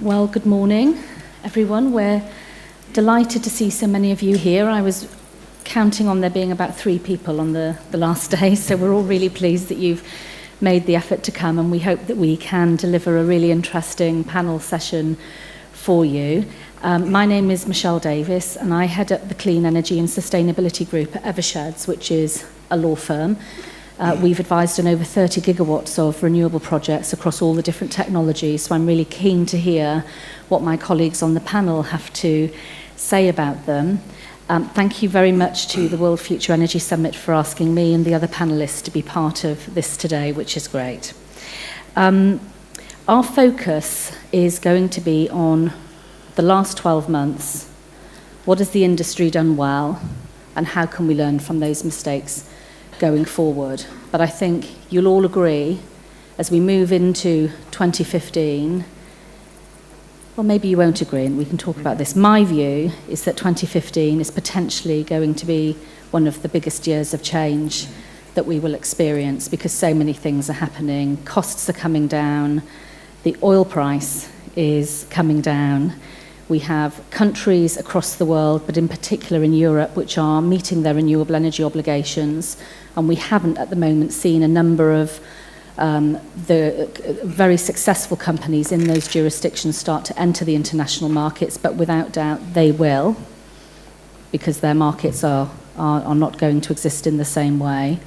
Well, good morning, everyone. We're delighted to see so many of you here. I was counting on there being about 3 people on the last day, so we're all really pleased that you've made the effort to come, and we hope that we can deliver a really interesting panel session for you. My name is Michelle Davis, and I head up the Clean Energy and Sustainability Group at Eversheds, which is a law firm. We've advised on over 30 gigawatts of renewable projects across all the different technologies, so I'm really keen to hear what my colleagues on the panel have to say about them. Thank you very much to the World Future Energy Summit for asking me and the other panellists to be part of this today, which is great. Our focus is going to be on the last 12 months. What has the industry done well, and how can we learn from those mistakes going forward? But I think you'll all agree, as we move into 2015, well, maybe you won't agree, and we can talk about this. My view is that 2015 is potentially going to be one of the biggest years of change that we will experience, because so many things are happening. Costs are coming down, the oil price is coming down. We have countries across the world, but in particular in Europe, which are meeting their renewable energy obligations, and we haven't at the moment seen a number of the very successful companies in those jurisdictions start to enter the international markets, but without doubt they will, because their markets are not going to exist in the same way.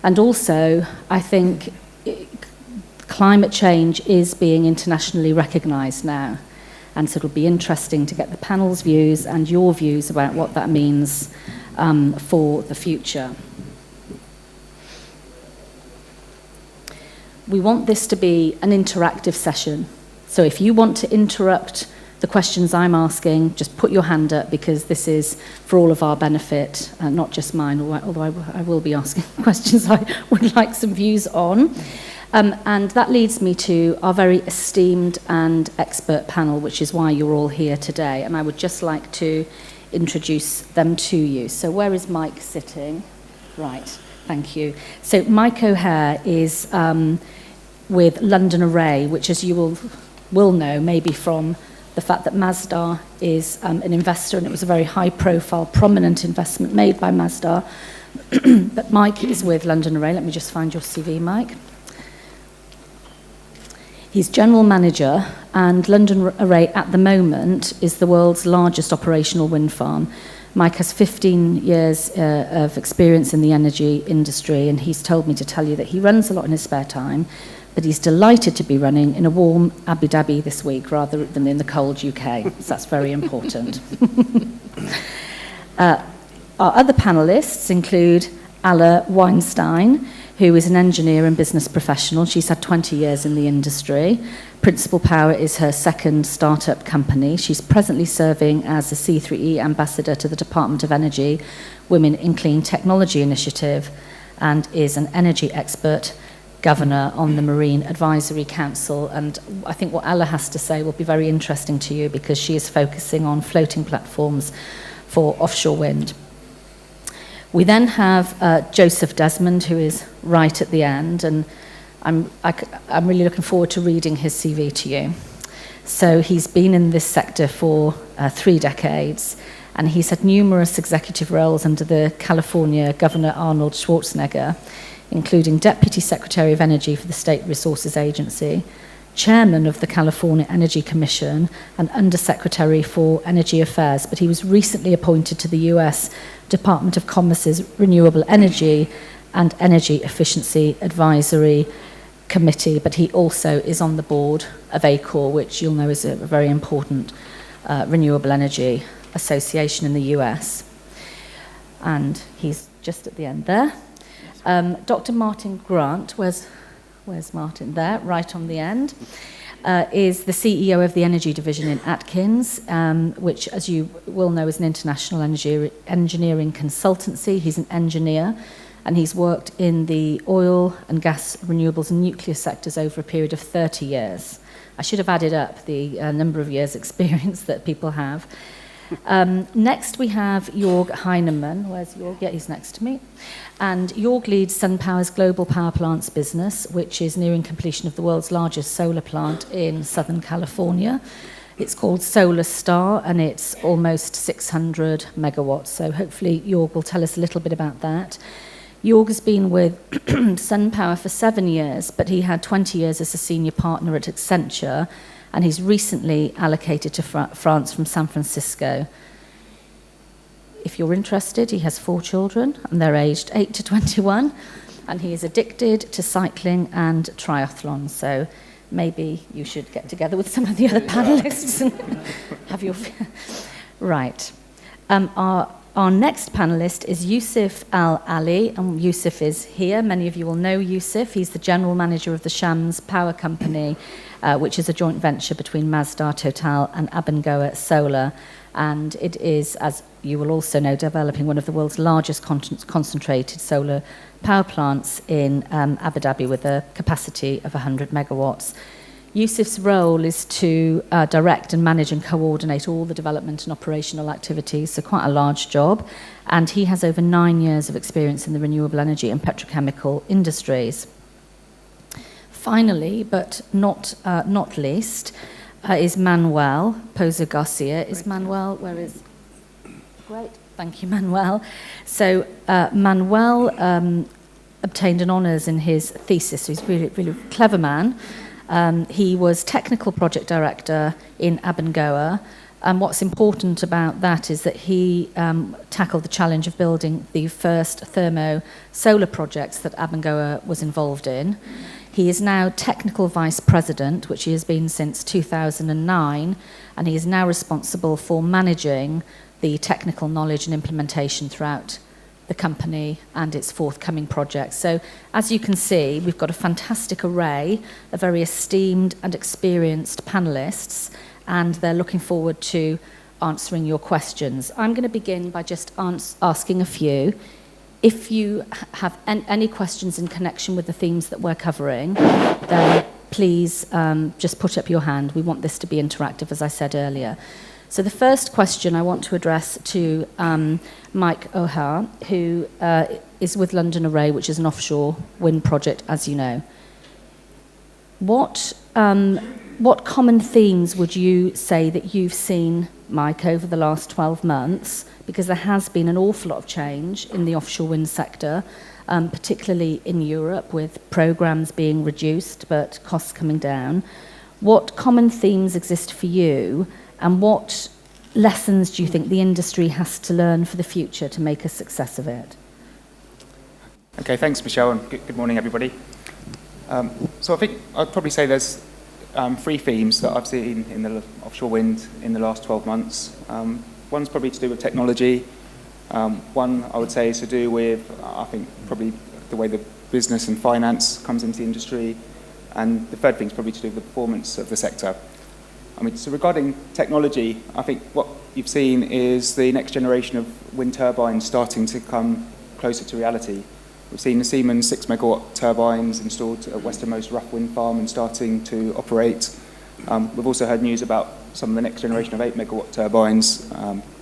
And also, I think climate change is being internationally recognised now. And so it'll be interesting to get the panel's views and your views about what that means for the future. We want this to be an interactive session. So if you want to interrupt the questions I'm asking, just put your hand up, because this is for all of our benefit, not just mine, although I will be asking questions I would like some views on. And that leads me to our very esteemed and expert panel, which is why you're all here today. And I would just like to introduce them to you. So where is Mike sitting? Right, thank you. So Mike O'Hare is with London Array, which, as you will know, maybe from the fact that Mazda is an investor, and it was a very high-profile, prominent investment made by Mazda. But Mike is with London Array. Let me just find your CV, Mike. He's general manager, and London Array at the moment is the world's largest operational wind farm. Mike has 15 years of experience in the energy industry, and he's told me to tell you that he runs a lot in his spare time, but he's delighted to be running in a warm Abu Dhabi this week rather than in the cold UK. So that's very important. Our other panellists include Alla Weinstein, who is an engineer and business professional. She's had 20 years in the industry. Principal Power is her second startup company. She's presently serving as a C3E ambassador to the Department of Energy Women in Clean Technology Initiative, and is an energy expert governor on the Marine Advisory Council. And I think what Alla has to say will be very interesting to you, because she is focusing on floating platforms for offshore wind. We then have Joseph Desmond, who is right at the end, and I'm really looking forward to reading his CV to you. So he's been in this sector for 3 decades, and he's had numerous executive roles under the California Governor Arnold Schwarzenegger, including Deputy Secretary of Energy for the State Resources Agency, Chairman of the California Energy Commission, and Undersecretary for Energy Affairs. But he was recently appointed to the US Department of Commerce's Renewable Energy and Energy Efficiency Advisory Committee, but he also is on the board of ACOR, which you'll know is a very important renewable energy association in the US. And he's just at the end there. Dr. Martin Grant, where's Martin? There, right on the end, is the CEO of the Energy Division in Atkins, which, as you will know, is an international engineering consultancy. He's an engineer, and he's worked in the oil and gas, renewables and nuclear sectors over a period of 30 years. I should have added up the number of years' experience that people have. Next, we have Jörg Heinemann. Where's Jörg? Yeah, he's next to me. And Jörg leads SunPower's global power plants business, which is nearing completion of the world's largest solar plant in Southern California. It's called Solar Star, and it's almost 600 megawatts. So hopefully Jörg will tell us a little bit about that. Jörg has been with SunPower for 7 years, but he had 20 years as a senior partner at Accenture, and he's recently allocated to France from San Francisco. If you're interested, he has 4 children, and they're aged 8 to 21, and he is addicted to cycling and triathlon. So maybe you should get together with some of the other panelists and have your... Right. Our next panelist is Yusuf Al-Ali, and Yusuf is here. Many of you will know Yusuf. He's the general manager of the Shams Power Company, which is a joint venture between Masdar, Total, and Abengoa Solar. And it is, as you will also know, developing one of the world's largest concentrated solar power plants in Abu Dhabi with a capacity of 100 megawatts. Yusuf's role is to direct and manage and coordinate all the development and operational activities, so quite a large job. And he has over 9 years of experience in the renewable energy and petrochemical industries. Finally, but not least, is Manuel Pozo Garcia. Is Manuel, where is... Great, thank you, Manuel. So Manuel obtained an honours in his thesis, so he's a really, really clever man. He was technical project director in Abengoa, and what's important about that is that he tackled the challenge of building the first thermo-solar projects that Abengoa was involved in. He is now technical vice president, which he has been since 2009, and he is now responsible for managing the technical knowledge and implementation throughout the company and its forthcoming projects. So, as you can see, we've got a fantastic array of very esteemed and experienced panelists, and they're looking forward to answering your questions. I'm going to begin by just asking a few. If you have any questions in connection with the themes that we're covering, then please just put up your hand. We want this to be interactive, as I said earlier. So the first question I want to address to Mike O'Hare, who is with London Array, which is an offshore wind project, as you know. What common themes would you say that you've seen, Mike, over the last 12 months? Because there has been an awful lot of change in the offshore wind sector, particularly in Europe, with programmes being reduced but costs coming down. What common themes exist for you, and what lessons do you think the industry has to learn for the future to make a success of it? Okay, thanks, Michelle, and good morning, everybody. So I think I'd probably say there's 3 themes that I've seen in the offshore wind in the last 12 months. One's probably to do with technology. One, I would say, is to do with, I think, probably the way the business and finance comes into the industry. And the third thing is probably to do with the performance of the sector. I mean, so regarding technology, I think what you've seen is the next generation of wind turbines starting to come closer to reality. We've seen the Siemens 6 megawatt turbines installed at Westernmost Rough Wind Farm and starting to operate. We've also heard news about some of the next generation of 8 megawatt turbines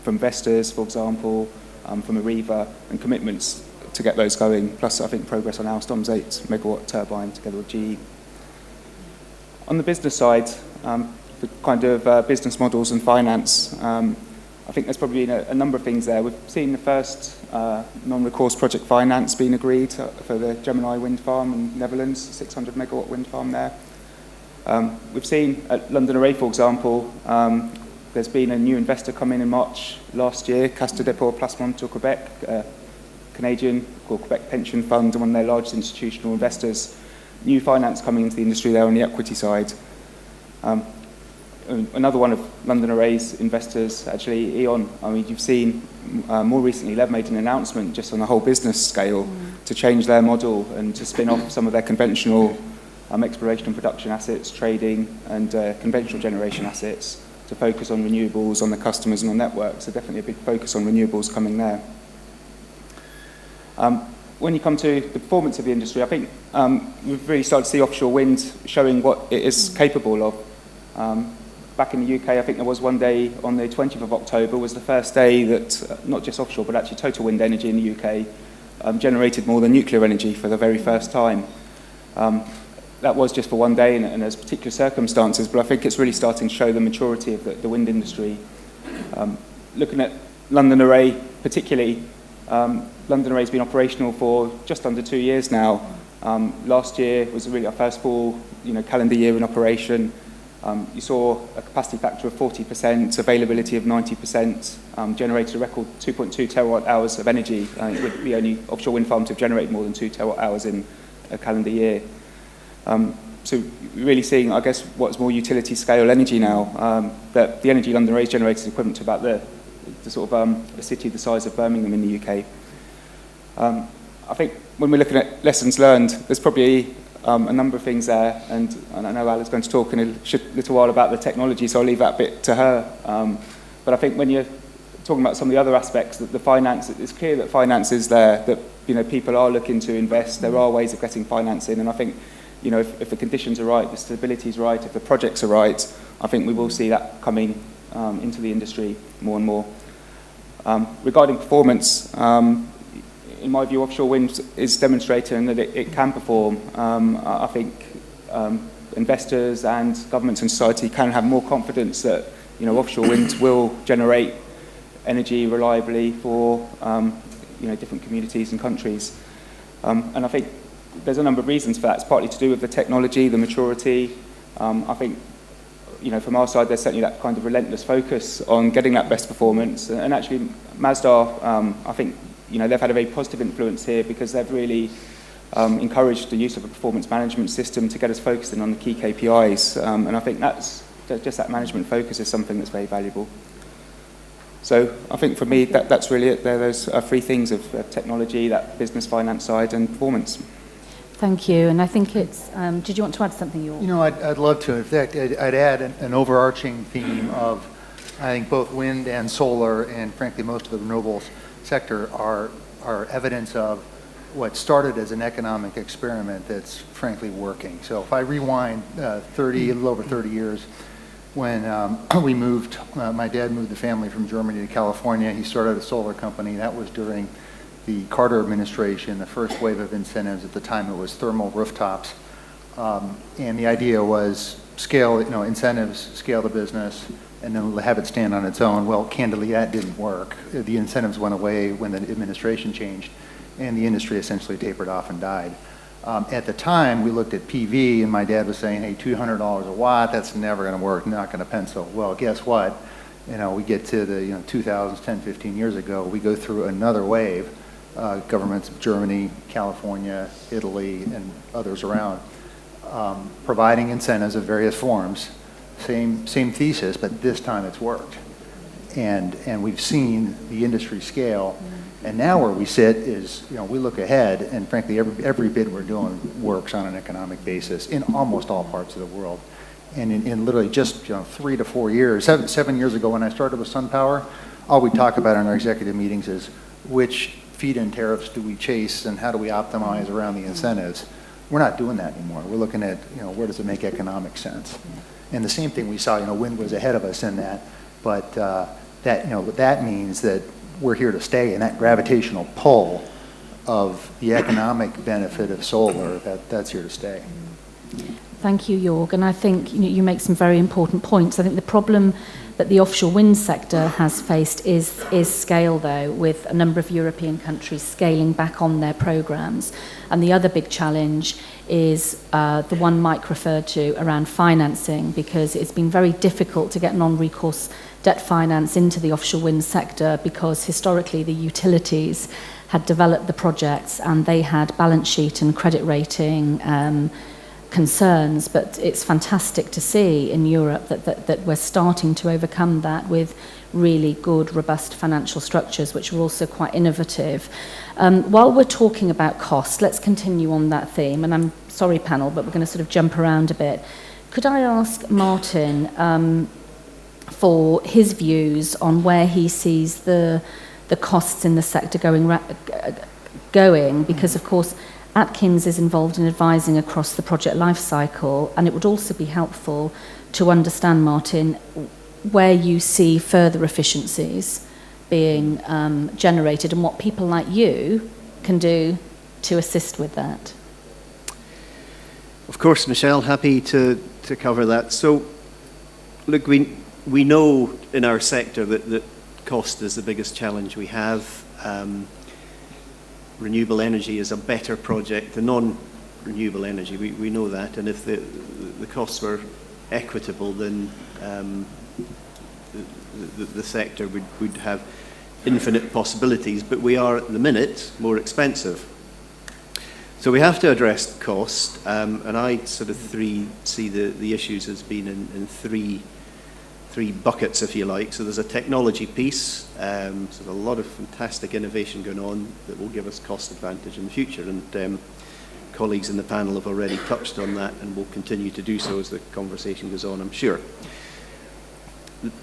from Vestas, for example, from Areva, and commitments to get those going. Plus, I think progress on Alstom's 8 megawatt turbine together with GE. On the business side, the kind of business models and finance, I think there's probably been a number of things there. We've seen the first non-recourse project finance being agreed for the Gemini wind farm in the Netherlands, 600 megawatt wind farm there. We've seen at London Array, for example, there's been a new investor come in March last year, Caisse de dépôt et placement du Québec, Canadian called Quebec Pension Fund, one of their largest institutional investors. New finance coming into the industry there on the equity side. Another one of London Array's investors, actually, E.ON. I mean, you've seen more recently, they've made an announcement just on the whole business scale to change their model and to spin off some of their conventional exploration and production assets, trading and conventional generation assets to focus on renewables, on the customers and on networks. So definitely a big focus on renewables coming there. When you come to the performance of the industry, I think we've really started to see offshore wind showing what it is capable of. back in the UK, I think there was one day on the 20th of October was the first day that, not just offshore, but actually total wind energy in the UK generated more than nuclear energy for the very first time. That was just for one day, and there's particular circumstances, but I think it's really starting to show the maturity of the wind industry. Looking at London Array particularly, London Array's been operational for just under 2 years now. Last year was really our first full calendar year in operation. You saw a capacity factor of 40%, availability of 90%, generated a record 2.2 terawatt hours of energy. It would be the only offshore wind farm to have generated more than 2 terawatt hours in a calendar year. So really seeing, I guess, what's more utility scale energy now. That the energy London Array generates is equivalent to about the sort of a city the size of Birmingham in the UK. I think when we're looking at lessons learned, there's probably a number of things there, and I know Ala's going to talk in a little while about the technology, so I'll leave that bit to her. But I think when you're talking about some of the other aspects, that the finance, it's clear that finance is there, that people are looking to invest. There are ways of getting finance in, and I think if the conditions are right, the stability is right, if the projects are right, I think we will see that coming into the industry more and more. Regarding performance, in my view, offshore wind is demonstrating that it can perform. I think investors and governments and society can have more confidence that offshore wind will generate energy reliably for different communities and countries. And I think there's a number of reasons for that. It's partly to do with the technology, the maturity. I think from our side, there's certainly that kind of relentless focus on getting that best performance. And actually, Masdar, I think they've had a very positive influence here because they've really encouraged the use of a performance management system to get us focusing on the key KPIs. And I think that's just that management focus is something that's very valuable. So I think for me, that's really it. There's three things of technology, that business finance side, and performance. Thank you. And I think it's, did you want to add something, York? I'd love to. In fact, I'd add an overarching theme of, I think, both wind and solar, and frankly, most of the renewables sector are evidence of what started as an economic experiment that's frankly working. So if I rewind a little over 30 years, when we moved, my dad moved the family from Germany to California. He started a solar company. That was during the Carter administration, the first wave of incentives. At the time, it was thermal rooftops. And the idea was scale, incentives, scale the business, and then have it stand on its own. Well, candidly, that didn't work. The incentives went away when the administration changed, and the industry essentially tapered off and died. At the time, we looked at PV, and my dad was saying, hey, $200 a watt, that's never going to work, not going to pencil. Well, guess what? We get to the 2000s, 10, 15 years ago, we go through another wave. Governments of Germany, California, Italy, and others around, providing incentives of various forms. Same thesis, but this time it's worked. And we've seen the industry scale. And now where we sit is, we look ahead, and frankly, every bid we're doing works on an economic basis in almost all parts of the world. And in literally just 3 to 4 years, 7 years ago when I started with SunPower, all we talk about in our executive meetings is which feed-in tariffs do we chase and how do we optimize around the incentives. We're not doing that anymore. We're looking at where does it make economic sense. And the same thing we saw, wind was ahead of us in that, but that means that we're here to stay, and that gravitational pull of the economic benefit of solar, that's here to stay. Thank you, Jorg. And I think you make some very important points. I think the problem that the offshore wind sector has faced is scale, though, with a number of European countries scaling back on their programs. And the other big challenge is the one Mike referred to around financing, because it's been very difficult to get non-recourse debt finance into the offshore wind sector because historically the utilities had developed the projects and they had balance sheet and credit rating concerns, but it's fantastic to see in Europe that we're starting to overcome that with really good, robust financial structures, which are also quite innovative. While we're talking about cost, let's continue on that theme, and I'm sorry, panel, but we're going to sort of jump around a bit. Could I ask Martin for his views on where he sees the costs in the sector going, because of course Atkins is involved in advising across the project life cycle, and it would also be helpful to understand, Martin, where you see further efficiencies being generated and what people like you can do to assist with that. Of course, Michelle, happy to cover that. So, look, we know in our sector that cost is the biggest challenge we have. Renewable energy is a better project than non-renewable energy. We know that, and if the costs were equitable, then the sector would have infinite possibilities, but we are at the minute more expensive. So we have to address cost, and I sort of see the issues as being in three buckets, if you like. So there's a technology piece, so there's a lot of fantastic innovation going on that will give us cost advantage in the future, and colleagues in the panel have already touched on that and will continue to do so as the conversation goes on, I'm sure.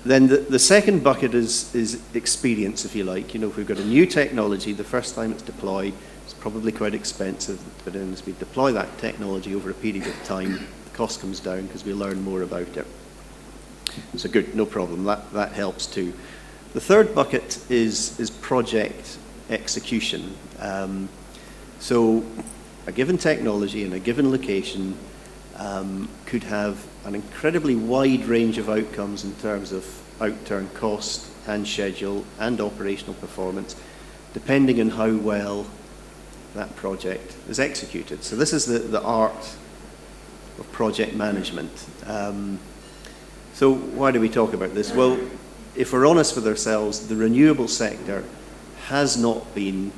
Then the second bucket is experience, if you like. You know, if we've got a new technology, the first time it's deployed, it's probably quite expensive, but then as we deploy that technology over a period of time, the cost comes down because we learn more about it. So good, no problem, that helps too. The third bucket is project execution. So a given technology in a given location could have an incredibly wide range of outcomes in terms of outturn cost and schedule and operational performance, depending on how well that project is executed. So this is the art of project management. So why do we talk about this? Well, if we're honest with ourselves, the renewable sector has not been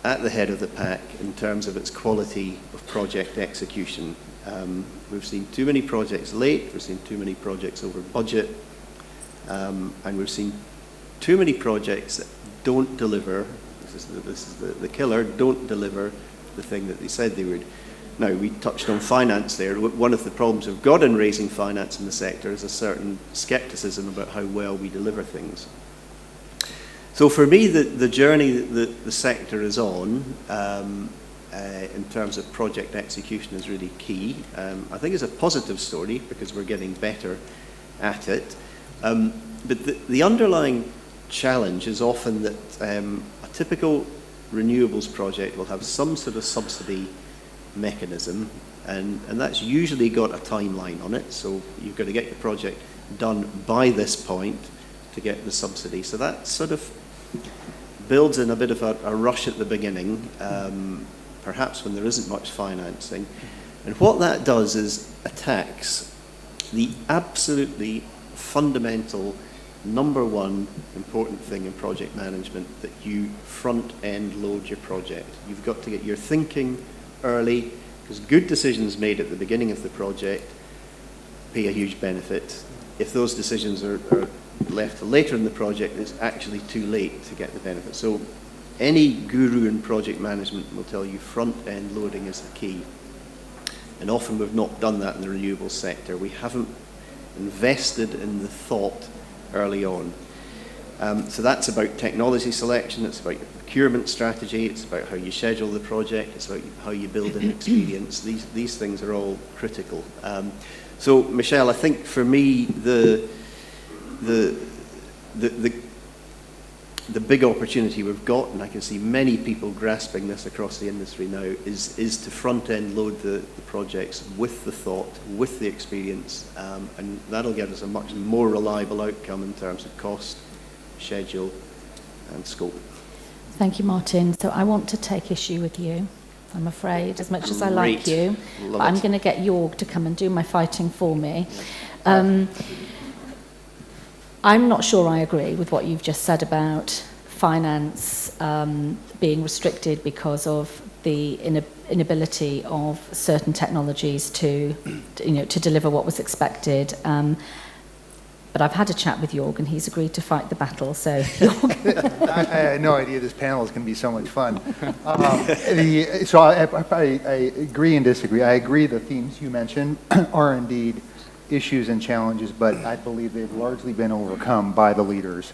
at the head of the pack in terms of its quality of project execution. We've seen too many projects late, we've seen too many projects over budget, and we've seen too many projects that don't deliver, this is the killer, don't deliver the thing that they said they would. Now, we touched on finance there. One of the problems we've got in raising finance in the sector is a certain skepticism about how well we deliver things. So for me, the journey that the sector is on in terms of project execution is really key. I think it's a positive story because we're getting better at it. But the underlying challenge is often that a typical renewables project will have some sort of subsidy mechanism, and that's usually got a timeline on it. So you've got to get your project done by this point to get the subsidy. So that sort of builds in a bit of a rush at the beginning, perhaps when there isn't much financing. And what that does is attacks the absolutely fundamental number one important thing in project management, that you front-end load your project. You've got to get your thinking early, because good decisions made at the beginning of the project pay a huge benefit. If those decisions are left to later in the project, it's actually too late to get the benefit. So any guru in project management will tell you front-end loading is the key. And often we've not done that in the renewables sector. We haven't invested in the thought early on. So that's about technology selection, it's about your procurement strategy, it's about how you schedule the project, it's about how you build an experience. These things are all critical. So Michelle, I think for me the big opportunity we've got, and I can see many people grasping this across the industry now, is to front-end load the projects with the thought, with the experience, and that'll give us a much more reliable outcome in terms of cost, schedule, and scope. Thank you, Martin. So I want to take issue with you, I'm afraid, as much as I like you. But I'm going to get Jorg to come and do my fighting for me. I'm not sure I agree with what you've just said about finance being restricted because of the inability of certain technologies to deliver what was expected. But I've had a chat with Jorg and he's agreed to fight the battle. So, Jorg. I had no idea this panel is going to be so much fun. So I agree and disagree. I agree the themes you mentioned are indeed issues and challenges, but I believe they've largely been overcome by the leaders.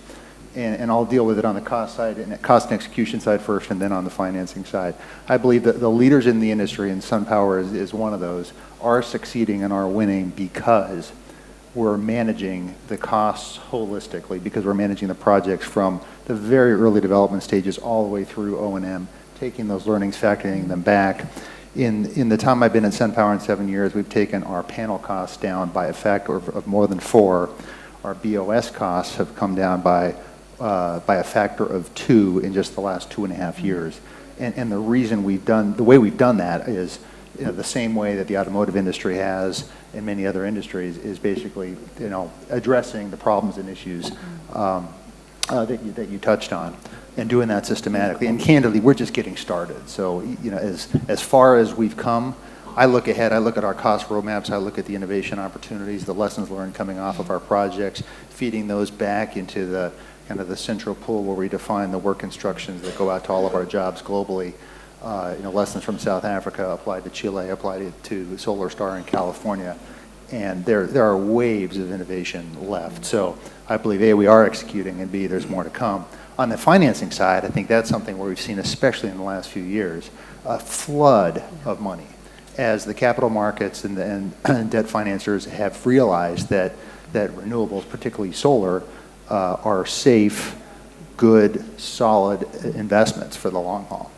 And I'll deal with it on the cost side, and cost and execution side first, and then on the financing side. I believe that the leaders in the industry, and SunPower is one of those, are succeeding and are winning because we're managing the costs holistically because we're managing the projects from the very early development stages all the way through O&M, taking those learnings, factoring them back. In the time I've been at SunPower in 7 years, we've taken our panel costs down by a factor of more than 4. Our BOS costs have come down by a factor of 2 in just the last 2.5 years. And the reason the way we've done that is, the same way that the automotive industry has and many other industries, is basically, addressing the problems and issues that you touched on, and doing that systematically. And candidly, we're just getting started. So, as far as we've come, I look ahead, I look at our cost roadmaps, I look at the innovation opportunities, the lessons learned coming off of our projects, feeding those back into the kind of the central pool where we define the work instructions that go out to all of our jobs globally. Lessons from South Africa applied to Chile, applied to Solar Star in California. And there are waves of innovation left. So I believe, A, we are executing, and B, there's more to come. On the financing side, I think that's something where we've seen, especially in the last few years, a flood of money as the capital markets and debt financiers have realized that renewables, particularly solar, are safe, good, solid investments for the long haul.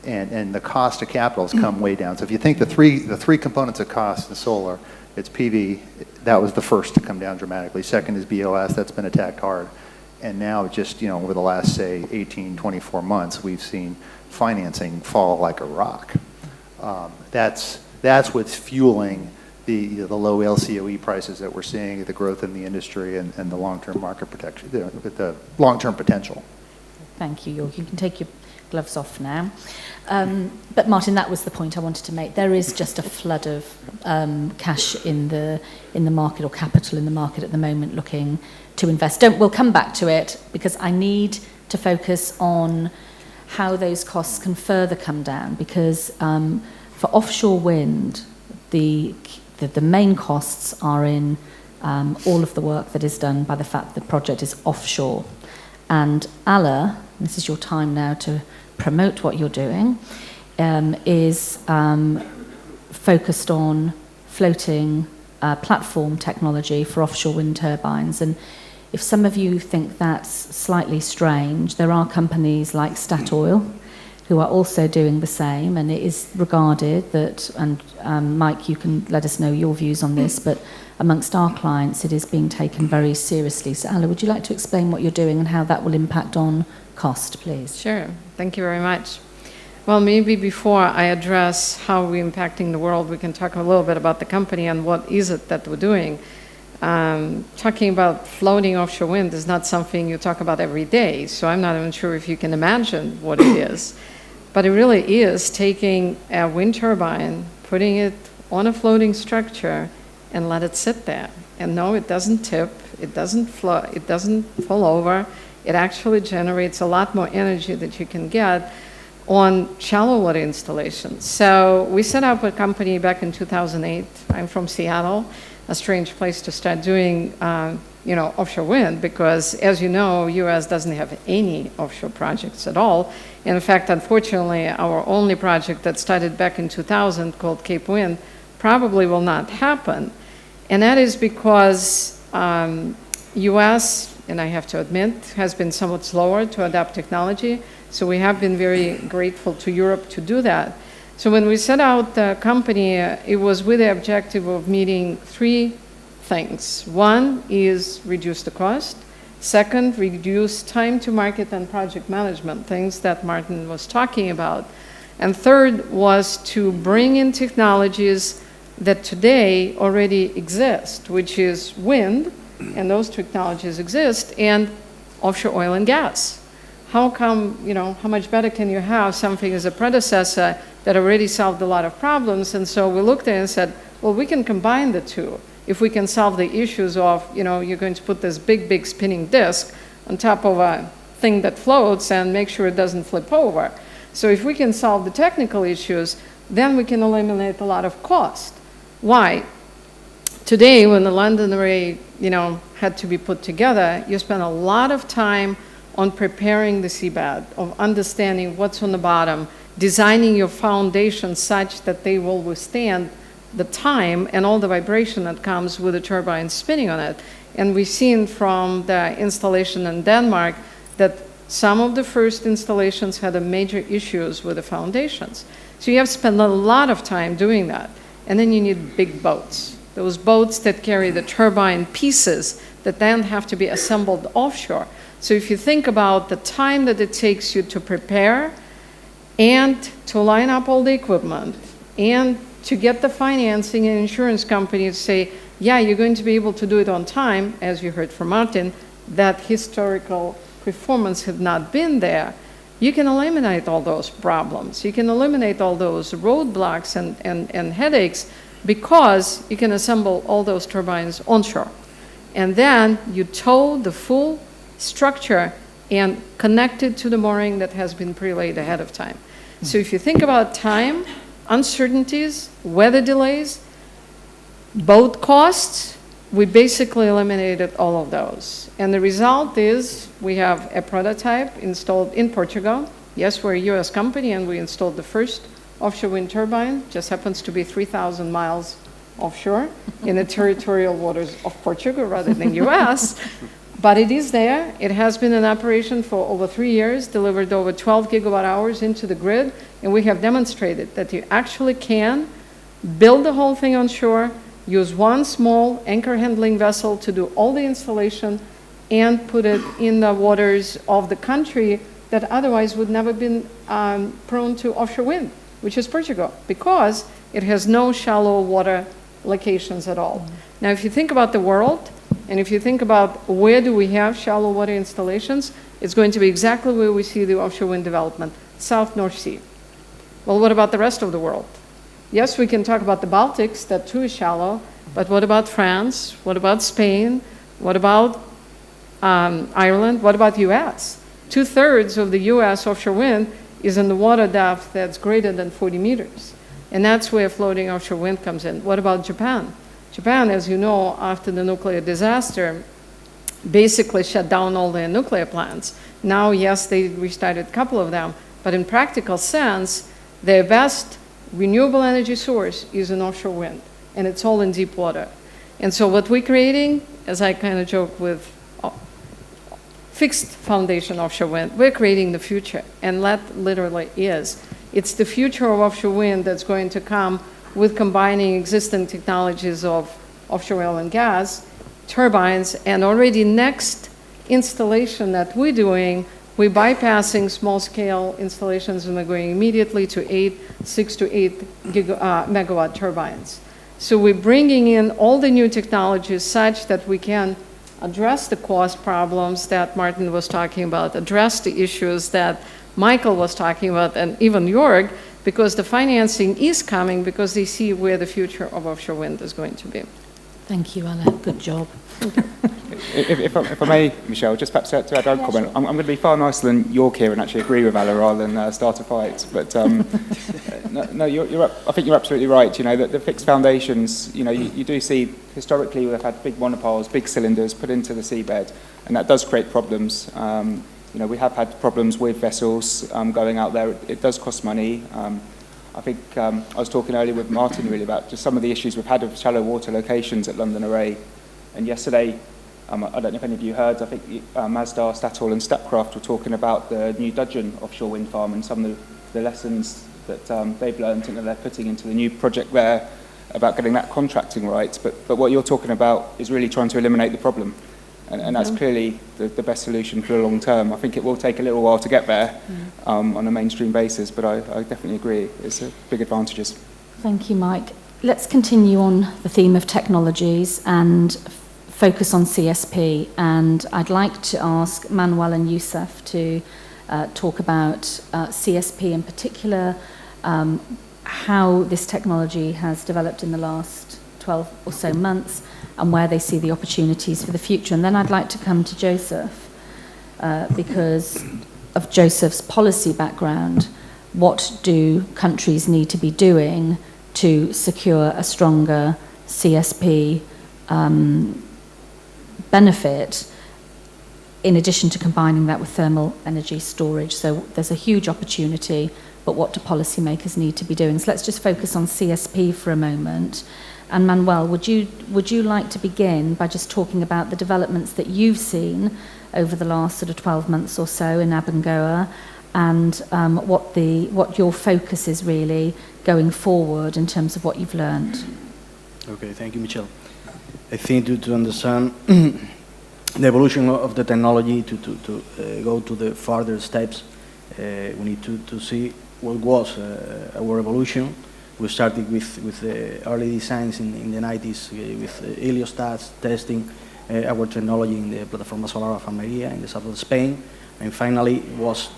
And the cost of capital has come way down. So if you think the three components of cost in solar, it's PV, that was the first to come down dramatically. Second is BOS, that's been attacked hard. And now just, over the last, say, 18, 24 months, we've seen financing fall like a rock. That's what's fueling the low LCOE prices that we're seeing, the growth in the industry, and the long-term market protection, the long-term potential. Thank you, York. You can take your gloves off now. But Martin, that was the point I wanted to make. There is just a flood of cash in the market, or capital in the market at the moment, looking to invest. We'll come back to it, because I need to focus on how those costs can further come down, because for offshore wind, the main costs are in all of the work that is done by the fact that the project is offshore. And ALA, this is your time now to promote what you're doing, is focused on floating platform technology for offshore wind turbines. And if some of you think that's slightly strange, there are companies like Statoil who are also doing the same, and it is regarded that, and Mike, you can let us know your views on this, but amongst our clients it is being taken very seriously. So Ala, would you like to explain what you're doing and how that will impact on cost, please? Sure, thank you very much. Well, maybe before I address how we're impacting the world, we can talk a little bit about the company and what is it that we're doing. Talking about floating offshore wind is not something you talk about every day, so I'm not even sure if you can imagine what it is. But it really is taking a wind turbine, putting it on a floating structure, and let it sit there. And no, it doesn't tip, it doesn't float, it doesn't fall over. It actually generates a lot more energy that you can get on shallow water installations. So we set up a company back in 2008. I'm from Seattle, a strange place to start doing offshore wind, because as you know, US doesn't have any offshore projects at all. In fact, unfortunately, our only project that started back in 2000 called Cape Wind probably will not happen. And that is because US, and I have to admit, has been somewhat slower to adopt technology. So we have been very grateful to Europe to do that. So when we set out the company, it was with the objective of meeting three things. One is reduce the cost. Second, reduce time to market and project management, things that Martin was talking about. And third was to bring in technologies that today already exist, which is wind, and those technologies exist, and offshore oil and gas. How come, how much better can you have something as a predecessor that already solved a lot of problems? And so we looked at it and said, well, we can combine the two. If we can solve the issues of, you're going to put this big, big spinning disk on top of a thing that floats and make sure it doesn't flip over. So if we can solve the technical issues, then we can eliminate a lot of cost. Why? Today, when the London Array, had to be put together, you spend a lot of time on preparing the seabed, of understanding what's on the bottom, designing your foundations such that they will withstand the time and all the vibration that comes with the turbine spinning on it. And we've seen from the installation in Denmark that some of the first installations had a major issues with the foundations. So you have to spend a lot of time doing that. And then you need big boats. Those boats that carry the turbine pieces that then have to be assembled offshore. So if you think about the time that it takes you to prepare and to line up all the equipment and to get the financing and insurance company to say, yeah, you're going to be able to do it on time, as you heard from Martin, that historical performance had not been there, you can eliminate all those problems. You can eliminate all those roadblocks and headaches because you can assemble all those turbines onshore. And then you tow the full structure and connect it to the mooring that has been pre-laid ahead of time. So if you think about time, uncertainties, weather delays, boat costs, we basically eliminated all of those. And the result is we have a prototype installed in Portugal. Yes, we're a US company and we installed the first offshore wind turbine, just happens to be 3,000 miles offshore in the territorial waters of Portugal rather than US. But it is there. It has been in operation for over 3 years, delivered over 12 gigawatt hours into the grid, and we have demonstrated that you actually can build the whole thing on shore, use one small anchor handling vessel to do all the installation, and put it in the waters of the country that otherwise would never been prone to offshore wind, which is Portugal, because it has no shallow water locations at all. Now, if you think about the world, and if you think about where do we have shallow water installations, it's going to be exactly where we see the offshore wind development, South North Sea. Well, what about the rest of the world? Yes, we can talk about the Baltics, that too is shallow, but what about France? What about Spain? What about Ireland? What about US? 2/3 of the US offshore wind is in the water depth that's greater than 40 meters. And that's where floating offshore wind comes in. What about Japan? Japan, as you know, after the nuclear disaster, basically shut down all their nuclear plants. Now, yes, they restarted a couple of them, but in practical sense, their best renewable energy source is an offshore wind, and it's all in deep water. And so what we're creating, as I kind of joke with fixed foundation offshore wind, we're creating the future, and that literally is. It's the future of offshore wind that's going to come with combining existing technologies of offshore oil and gas, turbines, and already next installation that we're doing, we're bypassing small-scale installations and we're going immediately to 6 to 8 megawatt turbines. So we're bringing in all the new technologies such that we can address the cost problems that Martin was talking about, address the issues that Michael was talking about, and even Jörg, because the financing is coming because they see where the future of offshore wind is going to be. Thank you, Anna. Good job. If I may, Michelle, just perhaps to add a comment, I'm going to be far nicer than Jörg here and actually agree with Anna rather than start a fight. But I think you're absolutely right. You know, that the fixed foundations, you know, you do see historically we've had big monopiles, big cylinders put into the seabed, and that does create problems. You know, we have had problems with vessels going out there. It does cost money. I think I was talking earlier with Martin really about just some of the issues we've had of shallow water locations at London Array. And yesterday, I don't know if any of you heard, I think Masdar, Statoil and Statkraft were talking about the new Dudgeon offshore wind farm and some of the lessons that they've learned and that they're putting into the new project there about getting that contracting right. But what you're talking about is really trying to eliminate the problem. And that's clearly the best solution for the long term. I think it will take a little while to get there on a mainstream basis, but I definitely agree. It's a big advantages. Thank you, Mike. Let's continue on the theme of technologies and focus on CSP. And I'd like to ask Manuel and Youssef to talk about CSP in particular, how this technology has developed in the last 12 or so months, and where they see the opportunities for the future. And then I'd like to come to Joseph, because of Joseph's policy background. What do countries need to be doing to secure a stronger CSP benefit, in addition to combining that with thermal energy storage? So there's a huge opportunity but what do policymakers need to be doing? So let's just focus on CSP for a moment. And Manuel, would you like to begin by just talking about the developments that you've seen over the last sort of 12 months or so in Abengoa, and what your focus is really going forward in terms of what you've learned? Okay, thank you, Michelle. I think to understand the evolution of the technology, to go to the further steps, we need to see what was our evolution. We started with the early designs in the 90s with heliostats, testing our technology in the Plataforma Solar of Almería in the south of Spain, and finally was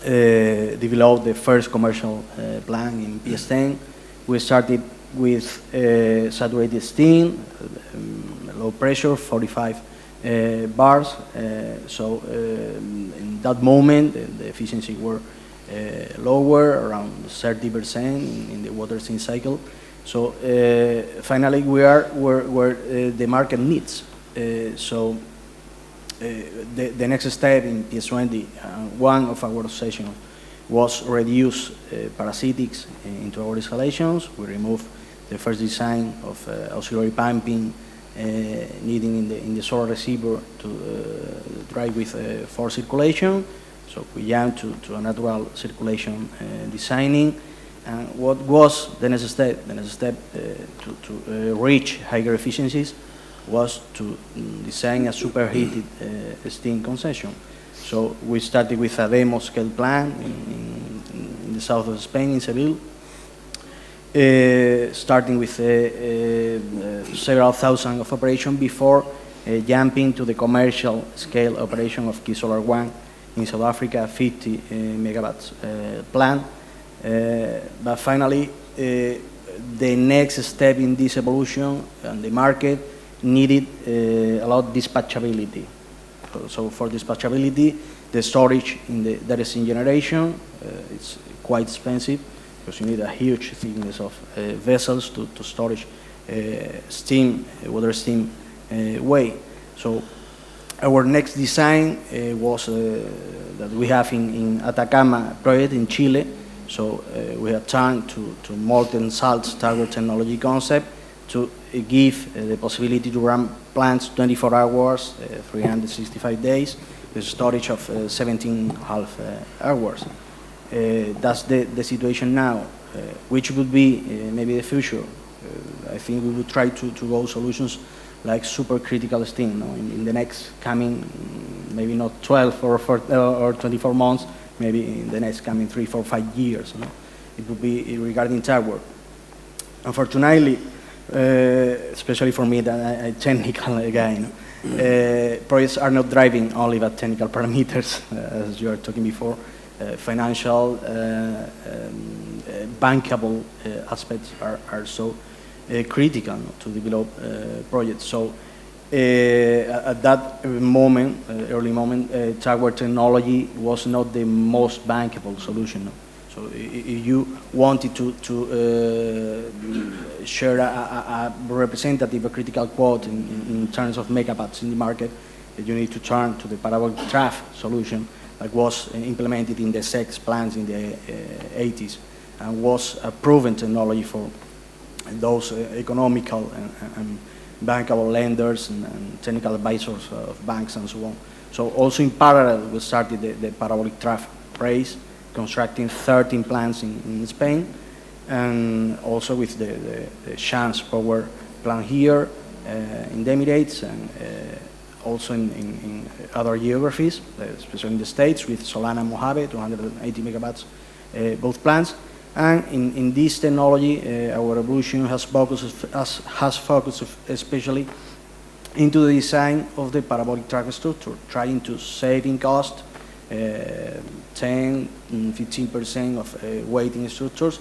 developed the first commercial plant in PS10. We started with saturated steam, low pressure, 45 bars. So in that moment, the efficiency were lower, around 30% in the water steam cycle. So finally, we are where the market needs. So the next step in PS20, one of our sessions was reduce parasitics into our installations. We removed the first design of auxiliary pumping needing in the solar receiver to drive with forced circulation. So we jumped to a natural circulation designing. And what was the next step? The next step to reach higher efficiencies was to design a superheated steam concession. So we started with a demo scale plant in the south of Spain, in Seville, starting with several thousand of operation before jumping to the commercial scale operation of Key Solar 1 in South Africa, 50 megawatts plant. But finally, the next step in this evolution and the market needed a lot of dispatchability. So for dispatchability, the storage in the data steam generation, it's quite expensive because you need a huge thickness of vessels to storage steam, water steam way. So our next design was that we have in Atacama project in Chile. So we have turned to molten salt tower technology concept to give the possibility to run plants 24 hours, 365 days, with storage of 17.5 hours. That's the situation now. Which would be maybe the future? I think we would try to go solutions like supercritical steam, no? In the next coming, maybe not 12 or 24 months, maybe in the next coming 3, 4, 5 years. No? It would be regarding tower. Unfortunately, especially for me, that I'm a technical guy, no? Projects are not driving only by technical parameters, as you were talking before. Financial, bankable aspects are so critical, no, to develop projects. So at that moment, early moment, tower technology was not the most bankable solution. No? So if you wanted to share a representative, a critical quote in terms of megawatts in the market, you need to turn to the parabolic trough solution that was implemented in the SEX plants in the 80s and was a proven technology for those economical and bankable lenders and technical advisors of banks and so on. So also in parallel, we started the parabolic trough race, constructing 13 plants in Spain, and also with the Chance power plant here in the Emirates, and also in other geographies, especially in the States with Solana and Mojave, 280 megawatts, both plants. And in this technology, our evolution has focused especially into the design of the parabolic track structure, trying to save in cost 10-15% of weighting structures.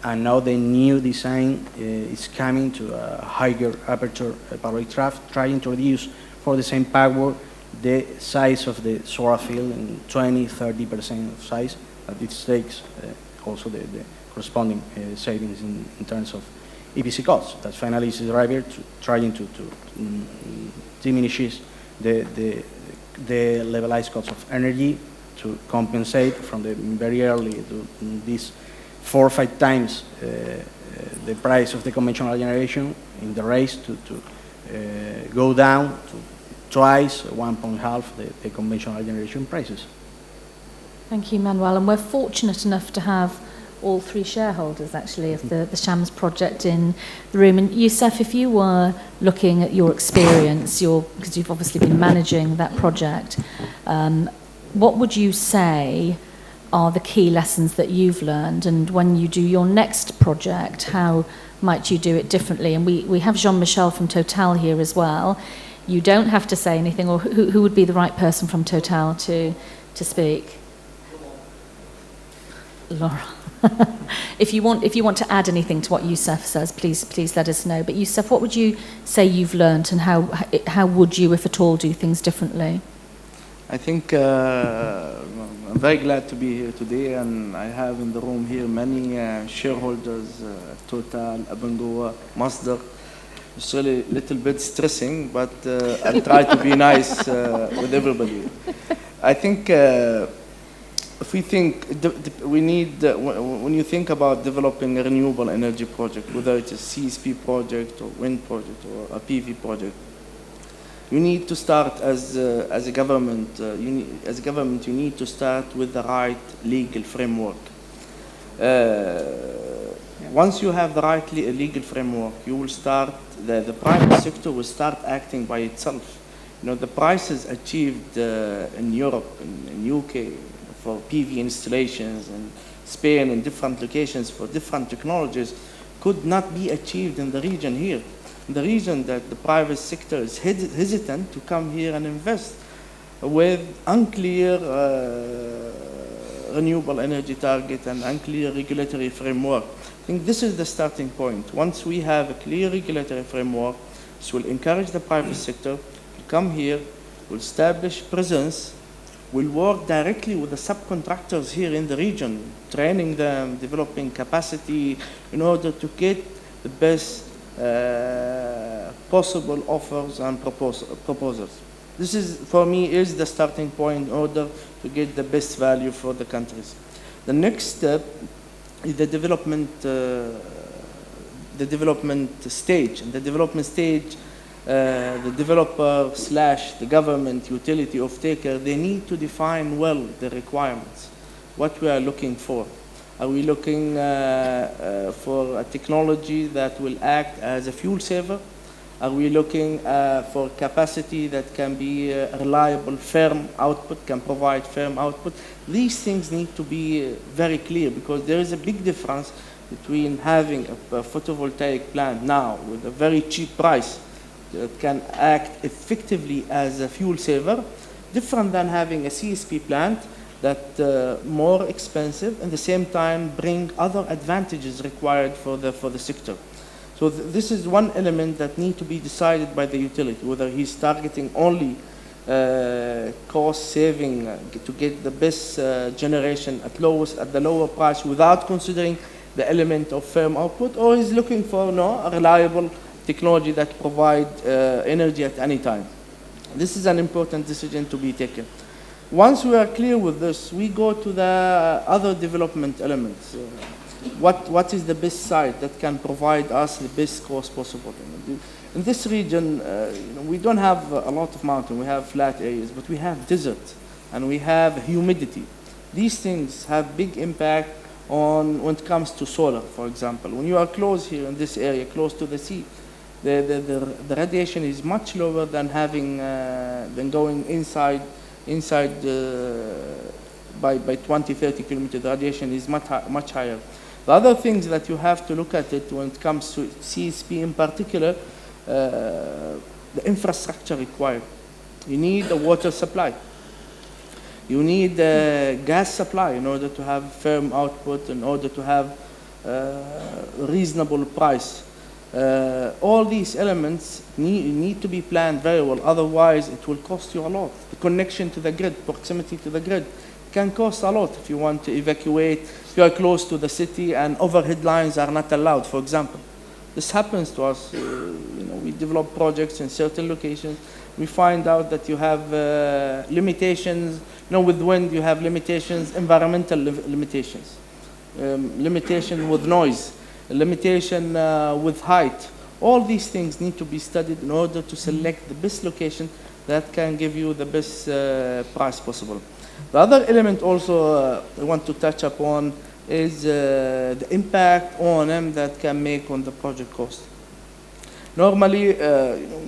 And now the new design is coming to a higher aperture parabolic track, trying to reduce for the same power the size of the solar field in 20-30% of size. But it takes also the corresponding savings in terms of EPC costs. That finally is the driver to trying to diminish the levelized cost of energy, to compensate from the very early to this 4 or 5 times the price of the conventional generation in the race to go down to twice, 1.5 the conventional generation prices. Thank you, Manuel. And we're fortunate enough to have all 3 shareholders, actually, of the Shams project in the room. And Youssef, if you were looking at your experience, because you've obviously been managing that project, what would you say are the key lessons that you've learned? And when you do your next project, how might you do it differently? And we have Jean-Michel from Total here as well. You don't have to say anything, or who would be the right person from Total to speak? Laura. If you want to add anything to what Youssef says, please let us know. But Youssef, what would you say you've learnt, and how would you, if at all, do things differently? I think I'm very glad to be here today, and I have in the room here many shareholders, Total, Abengoa, Masdar. It's really a little bit stressing, but I'll try to be nice with everybody. I think if we think we need, when you think about developing a renewable energy project, whether it's a CSP project or wind project or a PV project, you need to start as a government. You need to start with the right legal framework. Once you have the right legal framework, you will start. The private sector will start acting by itself. You know, the prices achieved in Europe, in UK, for PV installations, and Spain, in different locations for different technologies, could not be achieved in the region here. The reason that the private sector is hesitant to come here and invest with unclear renewable energy target and unclear regulatory framework. I think this is the starting point. Once we have a clear regulatory framework, this will encourage the private sector to come here, will establish presence, will work directly with the subcontractors here in the region, training them, developing capacity in order to get the best possible offers and proposals. This is, for me, is the starting point in order to get the best value for the countries. The next step is the development stage. In the development stage, the developer / the government, utility off-taker, they need to define well the requirements, what we are looking for. Are we looking for a technology that will act as a fuel saver? Are we looking for capacity that can be reliable, firm output, can provide firm output? These things need to be very clear, because there is a big difference between having a photovoltaic plant now with a very cheap price that can act effectively as a fuel saver, different than having a CSP plant that more expensive, and at the same time bring other advantages required for the sector. So this is one element that needs to be decided by the utility, whether he's targeting only cost saving to get the best generation at the lower price without considering the element of firm output, or he's looking for a reliable technology that provides energy at any time. This is an important decision to be taken. Once we are clear with this, we go to the other development elements. What is the best site that can provide us the best cost possible? In this region, we don't have a lot of mountain. We have flat areas, but we have desert, and we have humidity. These things have big impact when it comes to solar, for example. When you are close here in this area, close to the sea, the radiation is much lower than going inside by 20, 30 kilometers. The radiation is much higher. The other things that you have to look at it when it comes to CSP in particular, the infrastructure required. You need a water supply. You need a gas supply in order to have firm output, in order to have reasonable price. All these elements need to be planned very well, otherwise it will cost you a lot. The connection to the grid, proximity to the grid, can cost a lot if you want to evacuate, if you are close to the city and overhead lines are not allowed, for example. This happens to us we develop projects in certain locations. We find out that you have limitations. With wind, you have limitations, environmental limitations, limitation with noise, limitation with height. All these things need to be studied in order to select the best location that can give you the best price possible. The other element also I want to touch upon is the impact O&M that can make on the project cost. Normally,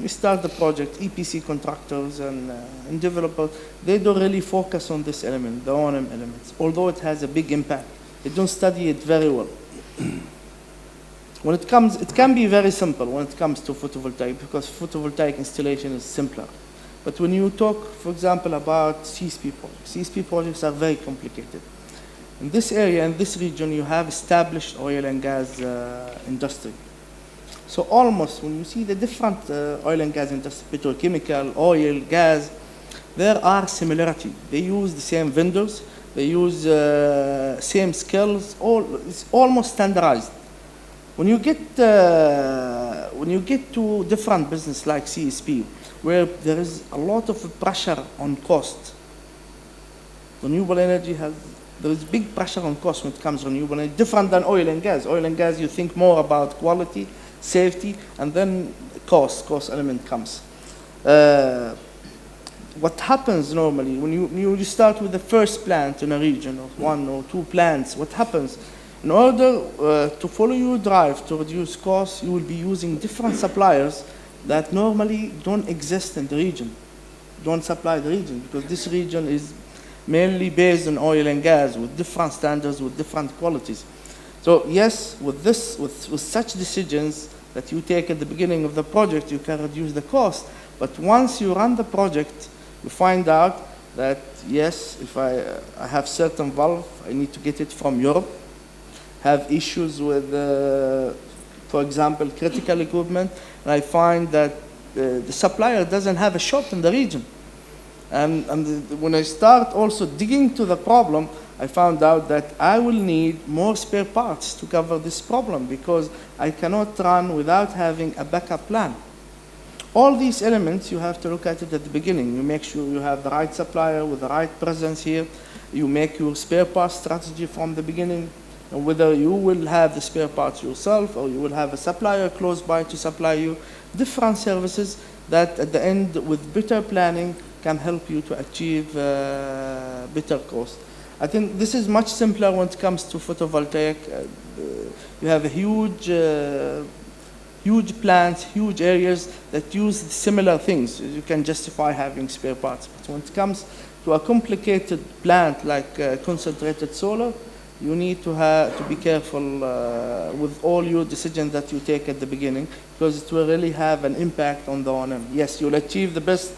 we start the project, EPC contractors and developers, they don't really focus on this element, the O&M elements, although it has a big impact. They don't study it very well. When it can be very simple when it comes to photovoltaic, because photovoltaic installation is simpler. But when you talk, for example, about CSP projects, CSP projects are very complicated. In this area, in this region, you have established oil and gas industry. So almost when you see the different oil and gas industry, petrochemical, oil, gas, there are similarity. They use the same vendors, they use same skills, it's almost standardized. When you get to different business like CSP, where there is a lot of pressure on cost, renewable energy there is big pressure on cost when it comes to renewable energy, different than oil and gas. Oil and gas, you think more about quality, safety, and then cost element comes. What happens normally when you start with the first plant in a region, or one or two plants, what happens? In order to follow your drive to reduce costs, you will be using different suppliers that normally don't exist in the region, don't supply the region, because this region is mainly based on oil and gas with different standards, with different qualities. So yes, with such decisions that you take at the beginning of the project, you can reduce the cost. But once you run the project, you find out that yes, if I have certain valve, I need to get it from Europe. Have issues with, for example, critical equipment, and I find that the supplier doesn't have a shop in the region. And when I start also digging to the problem, I found out that I will need more spare parts to cover this problem because I cannot run without having a backup plan. All these elements, you have to look at it at the beginning. You make sure you have the right supplier with the right presence here. You make your spare parts strategy from the beginning. And whether you will have the spare parts yourself or you will have a supplier close by to supply you different services that at the end with better planning can help you to achieve better cost. I think this is much simpler when it comes to photovoltaic. You have a huge plants, huge areas that use similar things. You can justify having spare parts. But when it comes to a complicated plant like concentrated solar, you need to be careful with all your decisions that you take at the beginning, because it will really have an impact on the O&M. Yes, you'll achieve the best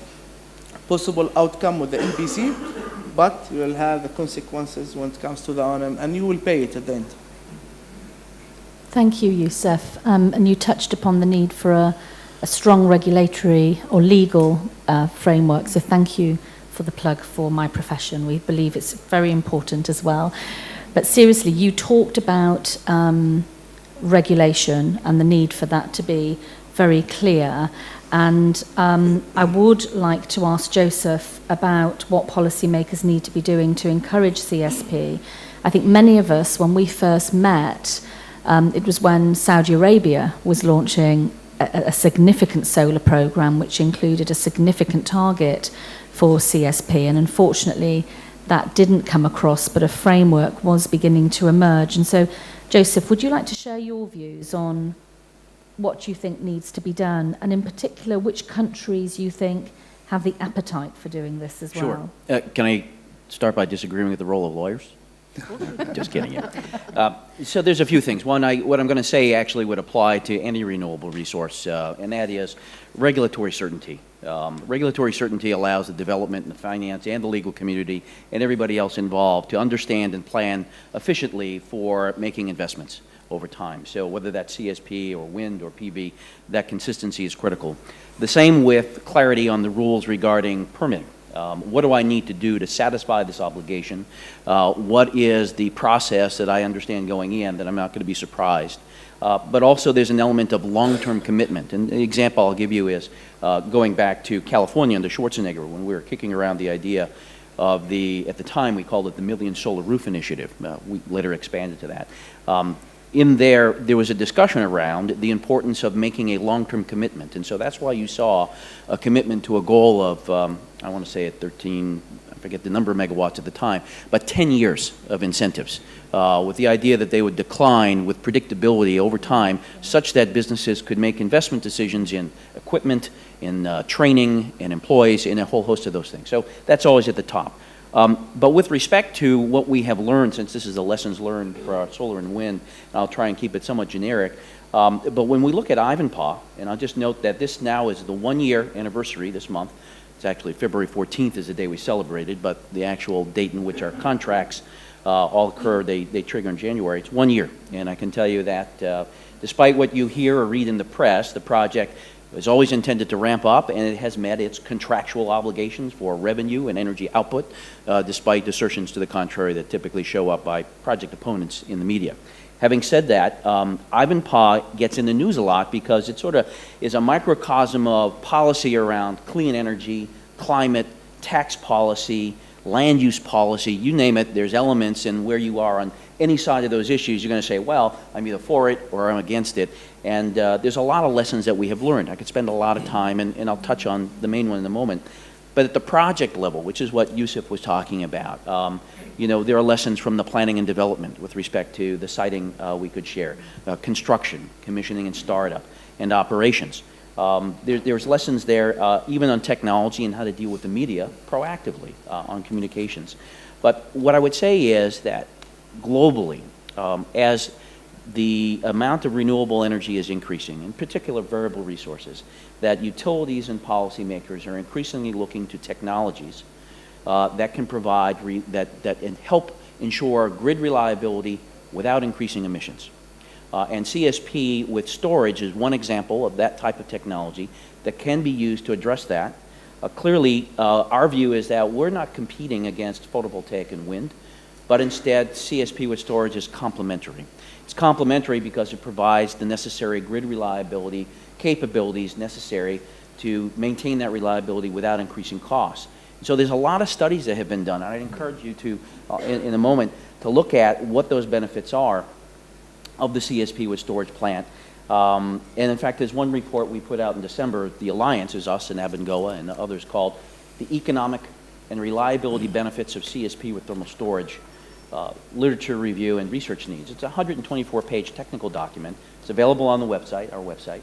possible outcome with the EPC, but you will have the consequences when it comes to the O&M, and you will pay it at the end. Thank you, Youssef. And you touched upon the need for a strong regulatory or legal framework, so thank you for the plug for my profession. We believe it's very important as well. But seriously, you talked about regulation and the need for that to be very clear. And I would like to ask Joseph about what policymakers need to be doing to encourage CSP. I think many of us, when we first met, it was when Saudi Arabia was launching a significant solar program, which included a significant target for CSP. And unfortunately, that didn't come across, but a framework was beginning to emerge. And so, Joseph, would you like to share your views on what you think needs to be done, and in particular, which countries you think have the appetite for doing this as well? Sure. Can I start by disagreeing with the role of lawyers? Just kidding you. So there's a few things. One, what I'm going to say actually would apply to any renewable resource, and that is regulatory certainty. Regulatory certainty allows the development and the finance and the legal community and everybody else involved to understand and plan efficiently for making investments over time. So whether that's CSP or wind or PV, that consistency is critical. The same with clarity on the rules regarding permitting. What do I need to do to satisfy this obligation? What is the process that I understand going in that I'm not going to be surprised But also there's an element of long-term commitment. And the example I'll give you is going back to California under Schwarzenegger when we were kicking around the idea of at the time we called it the Million Solar Roof Initiative. We later expanded to that. In there was a discussion around the importance of making a long-term commitment. And so that's why you saw a commitment to a goal of, I want to say at 13, I forget the number of megawatts at the time, but 10 years of incentives with the idea that they would decline with predictability over time such that businesses could make investment decisions in equipment, in training, in employees, in a whole host of those things. So that's always at the top. But with respect to what we have learned, since this is the lessons learned for our solar and wind, and I'll try and keep it somewhat generic, but when we look at Ivanpah, and I'll just note that this now is the 1-year anniversary this month. It's actually February 14th is the day we celebrated, but the actual date in which our contracts all occur, they trigger in January. It's 1 year, and I can tell you that despite what you hear or read in the press, the project was always intended to ramp up, and it has met its contractual obligations for revenue and energy output, despite assertions to the contrary that typically show up by project opponents in the media. Having said that, Ivanpah gets in the news a lot because it sort of is a microcosm of policy around clean energy, climate, tax policy, land use policy, you name it, there's elements, and where you are on any side of those issues, you're going to say, well, I'm either for it or I'm against it. And there's a lot of lessons that we have learned. I could spend a lot of time, and I'll touch on the main one in a moment. But at the project level, which is what Yusuf was talking about, there are lessons from the planning and development with respect to the siting we could share, construction, commissioning and startup, and operations. There's lessons there even on technology and how to deal with the media proactively on communications. But what I would say is that globally, as the amount of renewable energy is increasing, in particular variable resources, that utilities and policymakers are increasingly looking to technologies that can provide, that help ensure grid reliability without increasing emissions. And CSP with storage is one example of that type of technology that can be used to address that. Clearly, our view is that we're not competing against photovoltaic and wind, but instead CSP with storage is complementary. It's complementary because it provides the necessary grid reliability capabilities necessary to maintain that reliability without increasing costs. So there's a lot of studies that have been done. I'd encourage you to, in a moment, to look at what those benefits are of the CSP with storage plant. And in fact, there's one report we put out in December, the Alliance is us and Abengoa and others, called The Economic and Reliability Benefits of CSP with Thermal Storage, Literature Review and Research Needs. It's a 124-page technical document. It's available on the website, our website.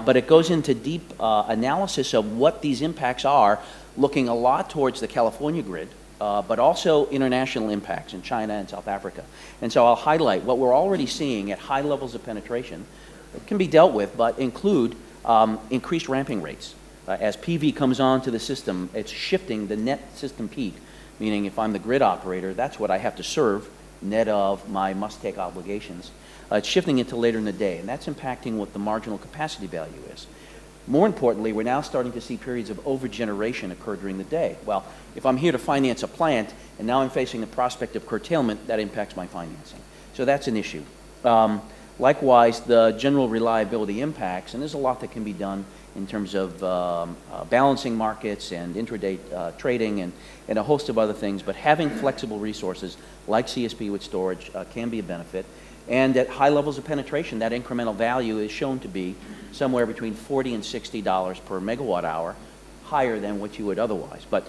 But it goes into deep analysis of what these impacts are, looking a lot towards the California grid, but also international impacts in China and South Africa. And so I'll highlight what we're already seeing at high levels of penetration. It can be dealt with, but include increased ramping rates. As PV comes onto the system, it's shifting the net system peak, meaning if I'm the grid operator, that's what I have to serve, net of my must-take obligations. It's shifting it to later in the day, and that's impacting what the marginal capacity value is. More importantly, we're now starting to see periods of overgeneration occur during the day. Well, if I'm here to finance a plant, and now I'm facing the prospect of curtailment, that impacts my financing. So that's an issue. Likewise, the general reliability impacts, and there's a lot that can be done in terms of balancing markets and intraday trading and a host of other things, but having flexible resources like CSP with storage can be a benefit. And at high levels of penetration, that incremental value is shown to be somewhere between $40 and $60 per megawatt hour, higher than what you would otherwise. But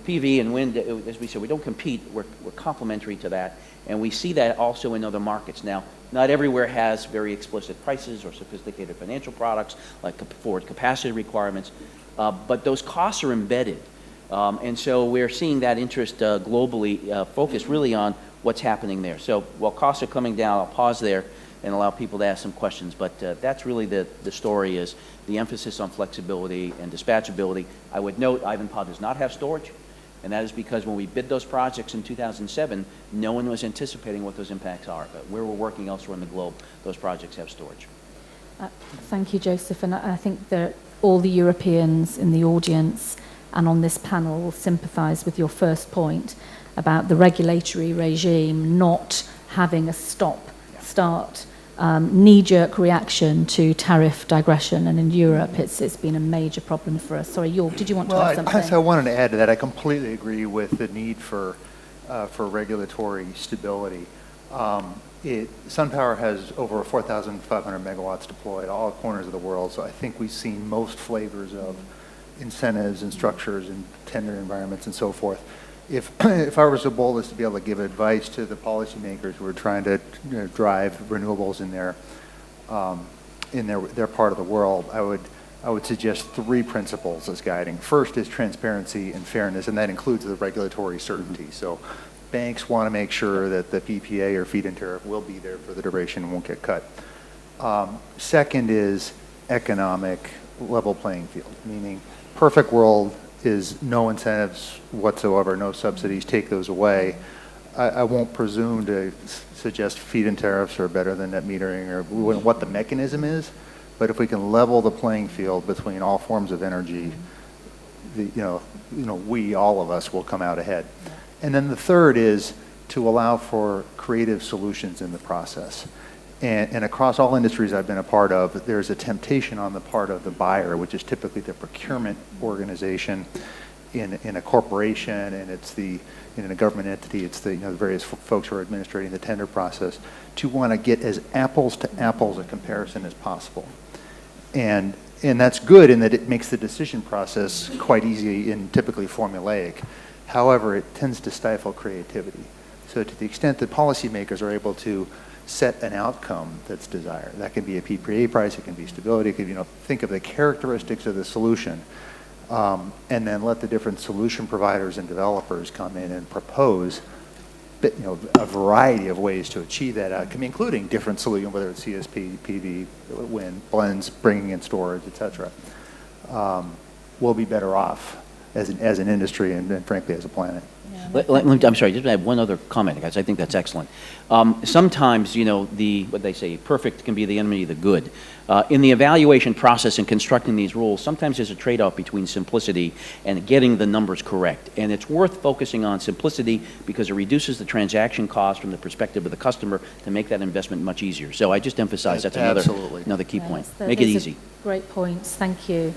PV and wind, as we said, we don't compete, we're complementary to that, and we see that also in other markets. Now, not everywhere has very explicit prices or sophisticated financial products like forward capacity requirements, but those costs are embedded. And so we're seeing that interest globally focus really on what's happening there. So while costs are coming down, I'll pause there and allow people to ask some questions, but that's really the story, is the emphasis on flexibility and dispatchability. I would note Ivanpah does not have storage, and that is because when we bid those projects in 2007, no one was anticipating what those impacts are. But where we're working elsewhere in the globe, those projects have storage. Thank you, Joseph. And I think that all the Europeans in the audience and on this panel will sympathise with your first point about the regulatory regime not having a stop-start knee-jerk reaction to tariff digression, and in Europe it's been a major problem for us. Sorry, Jorg, did you want to add something? I wanted to add to that. I completely agree with the need for regulatory stability. SunPower has over 4,500 megawatts deployed all corners of the world, so I think we've seen most flavors of incentives and structures and tender environments and so forth. If I were so bold as to be able to give advice to the policymakers who are trying to drive renewables in their part of the world, I would suggest 3 principles as guiding. First is transparency and fairness, and that includes the regulatory certainty. So banks want to make sure that the PPA or feed-in tariff will be there for the duration and won't get cut. Second is economic level playing field, meaning perfect world is no incentives whatsoever, no subsidies, take those away. I won't presume to suggest feed-in tariffs are better than net metering or what the mechanism is, but if we can level the playing field between all forms of energy, all of us will come out ahead. And then the third is to allow for creative solutions in the process. And across all industries I've been a part of, there's a temptation on the part of the buyer, which is typically the procurement organization in a corporation, and it's in a government entity, it's the various folks who are administrating the tender process, to want to get as apples to apples a comparison as possible. And that's good in that it makes the decision process quite easy and typically formulaic. However, it tends to stifle creativity. So to the extent that policymakers are able to set an outcome that's desired, that can be a PPA price, it can be stability, it can think of the characteristics of the solution, and then let the different solution providers and developers come in and propose a variety of ways to achieve that outcome, including different solutions, whether it's CSP, PV, wind, blends, bringing in storage, et cetera. We'll be better off as an industry and frankly as a planet. I'm sorry, just add one other comment, guys. I think that's excellent. Sometimes, what they say, perfect can be the enemy of the good. In the evaluation process and constructing these rules, sometimes there's a trade-off between simplicity and getting the numbers correct. And it's worth focusing on simplicity because it reduces the transaction cost from the perspective of the customer to make that investment much easier. So I just emphasize that's another key point. Make it easy. Great points. Thank you.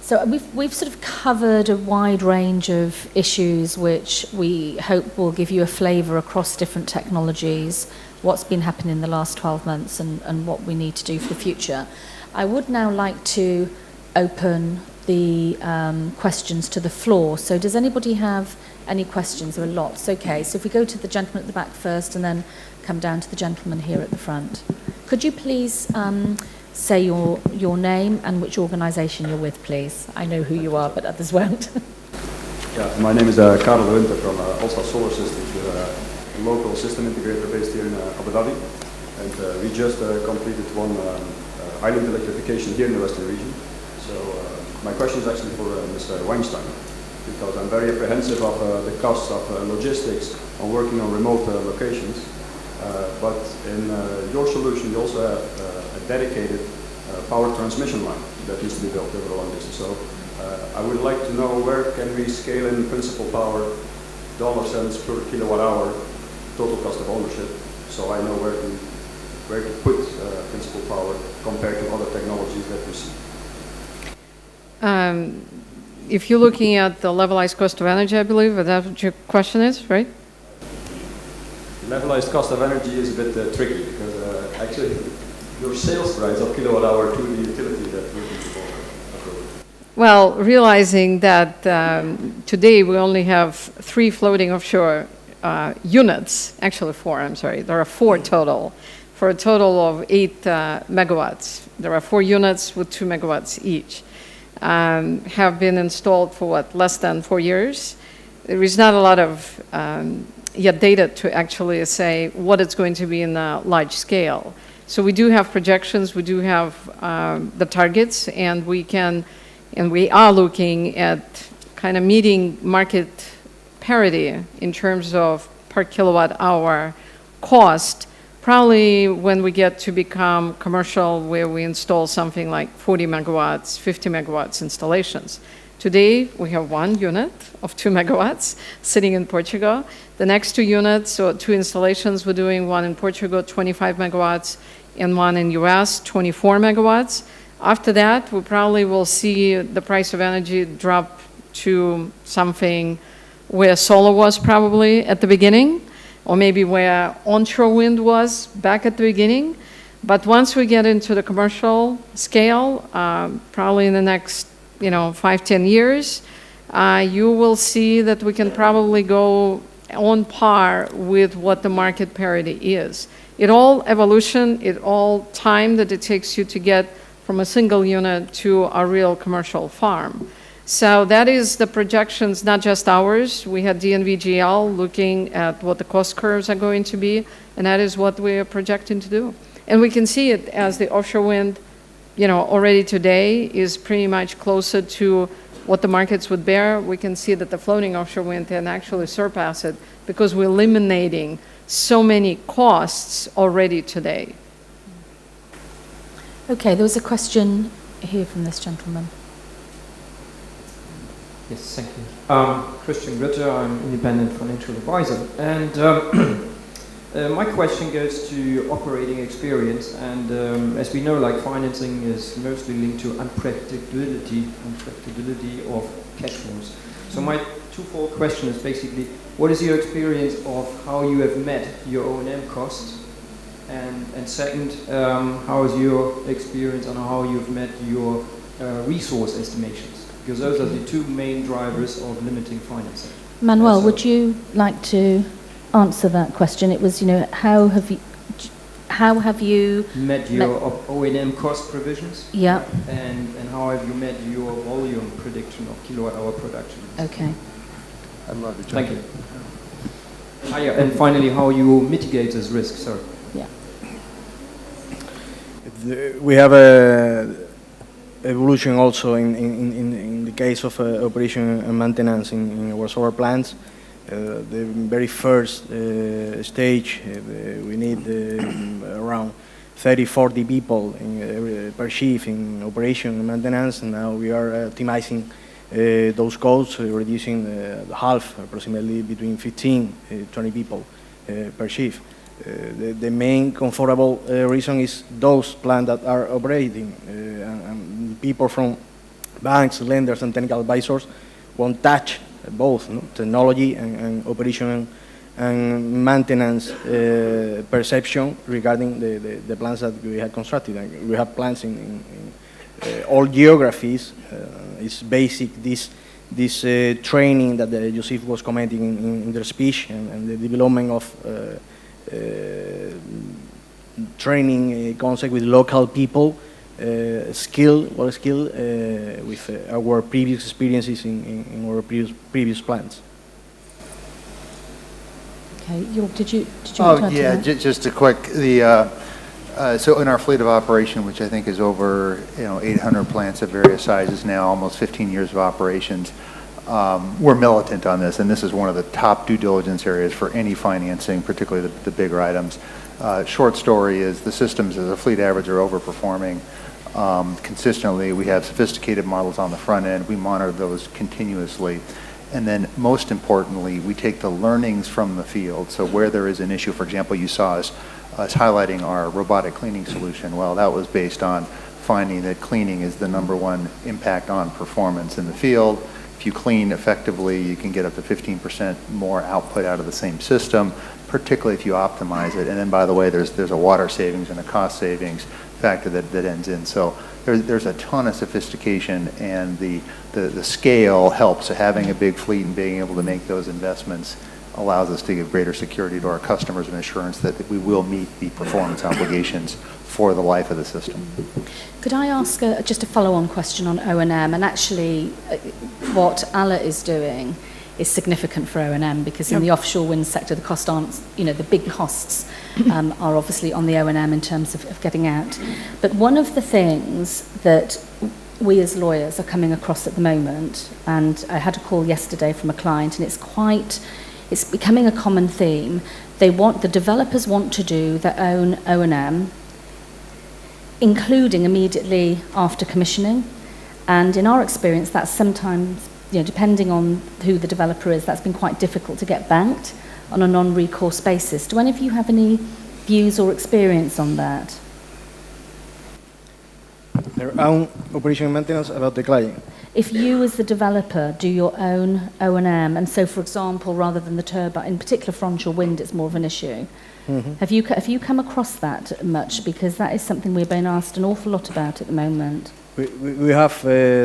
So we've sort of covered a wide range of issues which we hope will give you a flavour across different technologies, what's been happening in the last 12 months and what we need to do for the future. I would now like to open the questions to the floor. So does anybody have any questions? There are lots. Okay, so if we go to the gentleman at the back first and then come down to the gentleman here at the front. Could you please say your name and which organisation you're with, please. I know who you are, but others won't. Yeah, my name is Karel de Winter from All-Star Solar Systems. We're a local system integrator based here in Abu Dhabi. And we just completed one island electrification here in the Western region. So my question is actually for Mr. Weinstein, because I'm very apprehensive of the costs of logistics on working on remote locations. But in your solution, you also have a dedicated power transmission line that needs to be built over a long distance. So I would like to know where can we scale in principal power, dollar cents per kilowatt hour, total cost of ownership, so I know where to put principal power compared to other technologies that we see. If you're looking at the levelized cost of energy, I believe that's what your question is, right? Levelized cost of energy is a bit tricky because actually your sales price of kilowatt hour to the utility that we're looking for. Well, realizing that today we only have 3 floating offshore units, actually 4, I'm sorry, there are 4 total, for a total of 8 megawatts. There are 4 units with 2 megawatts each. Have been installed for less than 4 years. There is not a lot of yet data to actually say what it's going to be in a large scale. So we do have projections, we do have the targets, and we are looking at kind of meeting market parity in terms of per kilowatt hour cost, probably when we get to become commercial, where we install something like 40 megawatts, 50 megawatts installations. Today, we have 1 unit of 2 megawatts sitting in Portugal. The next 2 units, or 2 installations, we're doing one in Portugal, 25 megawatts, and one in US, 24 megawatts. After that, we probably will see the price of energy drop to something where solar was probably at the beginning, or maybe where onshore wind was back at the beginning. But once we get into the commercial scale, probably in the next 5-10 years, you will see that we can probably go on par with what the market parity is. It all evolution, it all time that it takes you to get from a single unit to a real commercial farm. So that is the projections, not just ours. We had DNVGL looking at what the cost curves are going to be, and that is what we are projecting to do. And we can see it as the offshore wind, already today is pretty much closer to what the markets would bear. We can see that the floating offshore wind can actually surpass it because we're eliminating so many costs already today. Okay, there was a question here from this gentleman. Yes, thank you. Christian Ritter, I'm independent financial advisor. And my question goes to operating experience. And as we know, like financing is mostly linked to unpredictability of cash flows. So my twofold question is basically, what is your experience of how you have met your O&M costs? And second, how is your experience on how you've met your resource estimations? Because those are the two main drivers of limiting financing. Manuel, would you like to answer that question? It was, how have you met your O&M cost provisions? Yeah. And how have you met your volume prediction of kilowatt-hour production? Okay. I'd love to Thank you. Yeah, and finally, how you mitigate this risk, sir? Yeah. We have a evolution also in the case of operation and maintenance in our solar plants. The very first stage, we need around 30-40 people per shift in operation and maintenance, and now we are optimizing those costs, reducing the half, approximately between 15-20 people per shift. The main comfortable reason is those plants that are operating, and people from banks, lenders, and technical advisors won't touch both technology and operation and maintenance perception regarding the plants that we have constructed. And we have plants in all geographies. It's basic this training that Joseph was commenting in their speech, and the development of training concept with local people, skill with our previous experiences in our previous plants. Okay, did you want to add to that? Just a quick, so in our fleet of operation, which I think is over 800 plants of various sizes now, almost 15 years of operations, we're militant on this, and this is one of the top due diligence areas for any financing, particularly the bigger items. Short story is the systems as a fleet average are overperforming consistently. We have sophisticated models on the front end. We monitor those continuously. And then most importantly, we take the learnings from the field. So where there is an issue, for example, you saw us highlighting our robotic cleaning solution. Well, that was based on finding that cleaning is the #1 impact on performance in the field. If you clean effectively, you can get up to 15% more output out of the same system, particularly if you optimize it. And then, by the way, there's a water savings and a cost savings factor that ends in. So there's a ton of sophistication, and the scale helps. So having a big fleet and being able to make those investments allows us to give greater security to our customers and assurance that we will meet the performance obligations for the life of the system. Could I ask just a follow-on question on O&M? And actually, what ALA is doing is significant for O&M, because in the offshore wind sector, the costs aren't, the big costs are obviously on the O&M in terms of getting out. But one of the things that we as lawyers are coming across at the moment, and I had a call yesterday from a client, and it's becoming a common theme. The developers want to do their own O&M, including immediately after commissioning. And in our experience, that's sometimes, depending on who the developer is, that's been quite difficult to get banked on a non-recourse basis. Do any of you have any views or experience on that? their own operation and maintenance about the client. If you as the developer do your own O&M, and so for example, rather than the turbine, in particular for onshore wind, it's more of an issue. Have you come across that much? Because that is something we're being asked an awful lot about at the moment. We have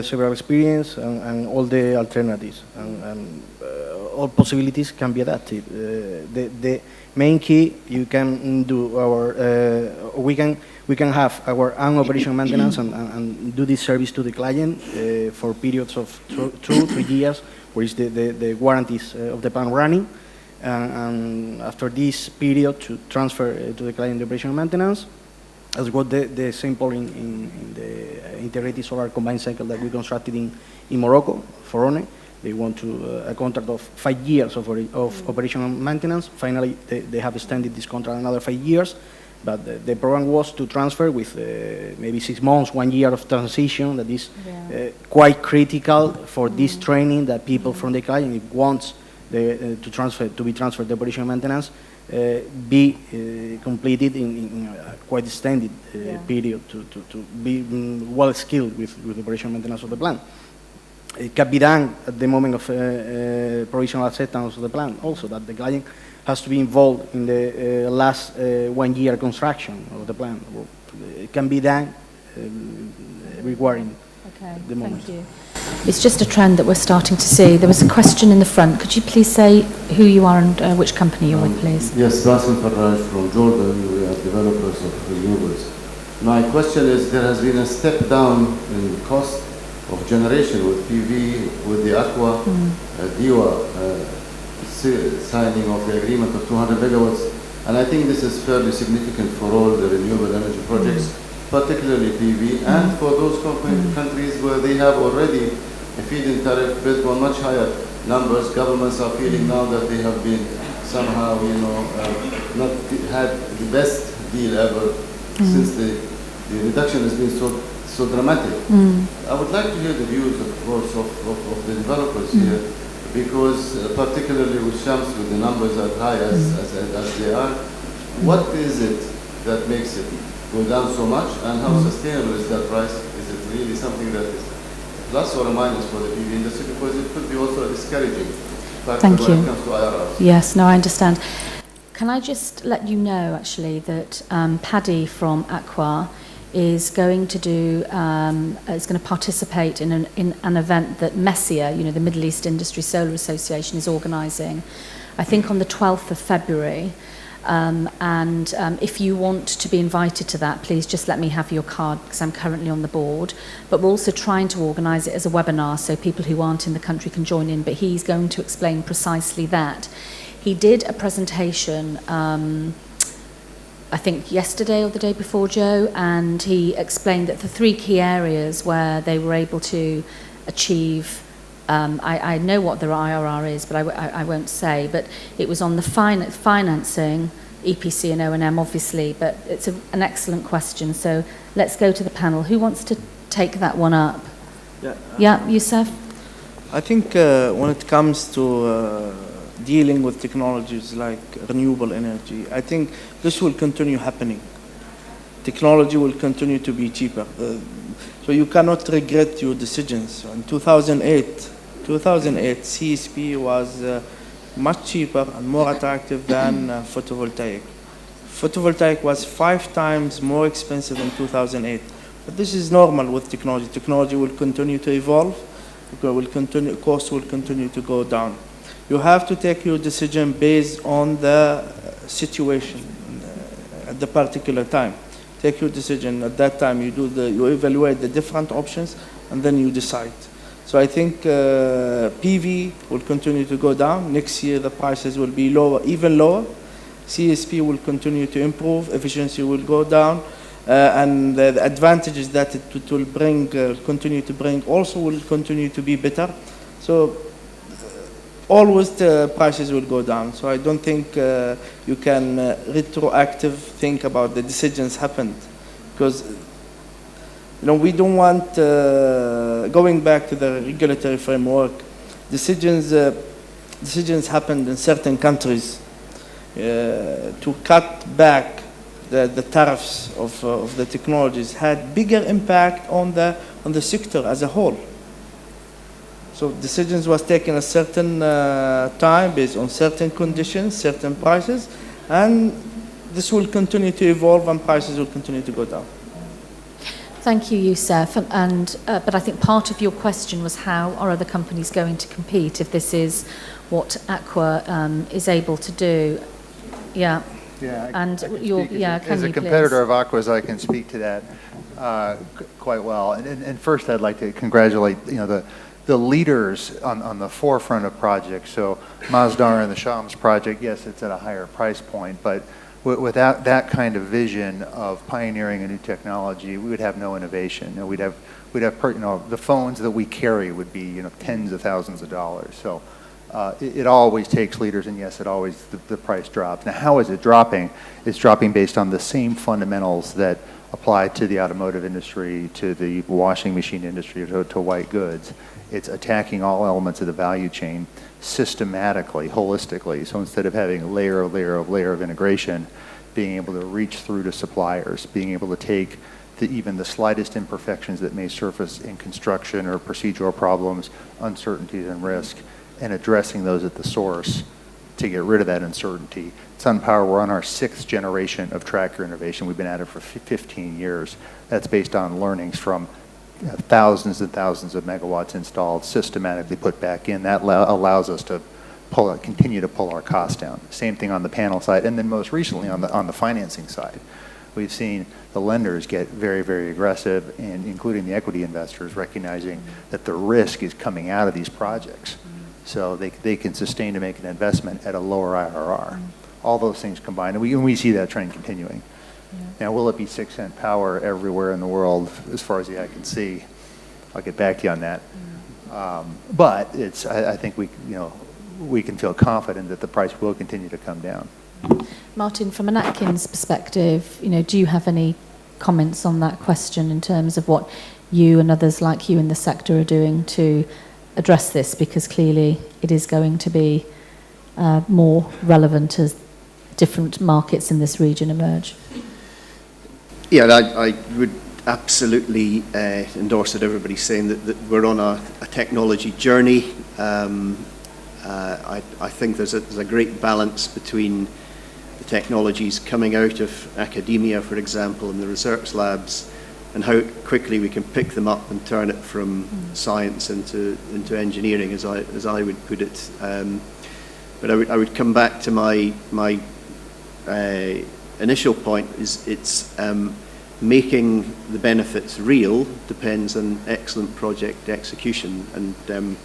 several experience and all the alternatives and all possibilities can be adapted. The main key you can do we can have our own operation maintenance and do this service to the client for periods of 2-3 years, where is the warranties of the plant running, and after this period to transfer to the client the operation maintenance. As what the sample in the integrated solar combined cycle that we constructed in Morocco, for ONE. They want to a contract of 5 years of operational maintenance. Finally, they have extended this contract another 5 years, but the program was to transfer with maybe 6 months, 1 year of transition. That is quite critical for this training that people from the client wants to be transferred the operational maintenance. Be completed in a quite extended period to be well skilled with the operational maintenance of the plant. It can be done at the moment of provisional acceptance of the plant, also that the client has to be involved in the last 1 year construction of the plant. It can be done requiring the moment. Thank you. It's just a trend that we're starting to see. There was a question in the front. Could you please say who you are and which company you're with, please? Yes, Basim Faraj from Jordan. We are developers of renewables. My question is, there has been a step down in cost of generation with PV, with the Aqua, DIWA signing of the agreement of 200 megawatts. And I think this is fairly significant for all the renewable energy projects, particularly PV, and for those countries where they have already a feed-in tariff built on much higher numbers. Governments are feeling now that they have been somehow, not had the best deal ever since the reduction has been so dramatic. I would like to hear the views, of course, of the developers here, because particularly with Shams, with the numbers as high as they are, what is it that makes it go down so much, and how sustainable is that price? Is it really something that is a plus or a minus for the PV industry? Because it could be also a discouraging factor when it comes to IRRs. Yes, no, I understand. Can I just let you know, actually, that Paddy from Aqua is going to participate in an event that MESIA, the Middle East Industry Solar Association, is organising, I think on the 12th of February. If you want to be invited to that, please just let me have your card, because I'm currently on the board. But we're also trying to organise it as a webinar so people who aren't in the country can join in. But he's going to explain precisely that. He did a presentation, I think yesterday or the day before, Joe, and he explained that the 3 key areas where they were able to achieve, I know what their IRR is, but I won't say, but it was on the financing, EPC and O&M obviously, but it's an excellent question. So let's go to the panel. Who wants to take that one up? Yeah, Youssef? I think when it comes to dealing with technologies like renewable energy, I think this will continue happening. Technology will continue to be cheaper. So you cannot regret your decisions. In 2008, CSP was much cheaper and more attractive than photovoltaic. Photovoltaic was 5 times more expensive in 2008. But this is normal with technology. Technology will continue to evolve. Costs will continue to go down. You have to take your decision based on the situation at the particular time. Take your decision at that time. You evaluate the different options, and then you decide. So I think PV will continue to go down. Next year the prices will be lower, even lower. CSP will continue to improve. Efficiency will go down, and the advantages that it will bring, continue to bring, also will continue to be better. So always the prices will go down. So I don't think you can retroactive think about the decisions happened, because we don't want, going back to the regulatory framework, decisions happened in certain countries to cut back the tariffs of the technologies had bigger impact on the sector as a whole. So decisions was taken at certain time based on certain conditions, certain prices, and this will continue to evolve and prices will continue to go down. Thank you, Youssef. But I think part of your question was how are other companies going to compete if this is what Aqua is able to do? Yeah. Yeah, And I can you're, speak yeah, as a you competitor please? of Aqua's, I can speak to that quite well. And first, I'd like to congratulate the leaders on the forefront of projects. So Masdar and the Shams project, yes, it's at a higher price point, but without that kind of vision of pioneering a new technology, we would have no innovation. We'd have the phones that we carry would be tens of thousands of dollars. So it always takes leaders, and yes, it always the price drops. Now, how is it dropping? It's dropping based on the same fundamentals that apply to the automotive industry, to the washing machine industry, to white goods. It's attacking all elements of the value chain systematically, holistically. So instead of having layer of integration, being able to reach through to suppliers, being able to take even the slightest imperfections that may surface in construction or procedural problems, uncertainties and risk, and addressing those at the source to get rid of that uncertainty. SunPower, we're on our 6th generation of tracker innovation. We've been at it for 15 years. That's based on learnings from thousands and thousands of megawatts installed, systematically put back in. That allows us to continue to pull our costs down. Same thing on the panel side, and then most recently on the financing side. We've seen the lenders get very, very aggressive, and including the equity investors recognizing that the risk is coming out of these projects. So they can sustain to make an investment at a lower IRR. All those things combined, and we see that trend continuing. Now, will it be 6-cent power everywhere in the world as far as the eye can see? I'll get back to you on that. But I think we can feel confident that the price will continue to come down. Martin, from an Atkins perspective, do you have any comments on that question in terms of what you and others like you in the sector are doing to address this? Because clearly it is going to be more relevant as different markets in this region emerge. Yeah, I would absolutely endorse what everybody's saying, that we're on a technology journey. I think there's a great balance between the technologies coming out of academia, for example, in the research labs, and how quickly we can pick them up and turn it from science into engineering, as I would put it. But I would come back to my initial point is it's making the benefits real depends on excellent project execution. And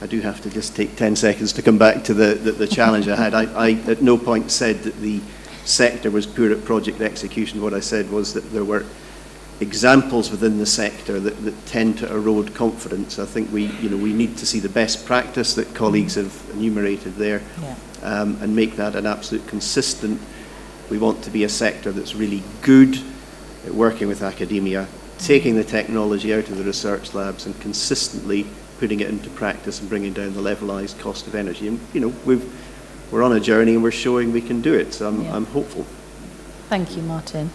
I do have to just take 10 seconds to come back to the challenge I had. I at no point said that the sector was poor at project execution. What I said was that there were examples within the sector that tend to erode confidence. I think we need to see the best practice that colleagues have enumerated there, and make that an absolute consistent. We want to be a sector that's really good at working with academia, taking the technology out of the research labs and consistently putting it into practice and bringing down the levelized cost of energy. And we're on a journey and we're showing we can do it. So I'm hopeful. Thank you, Martin.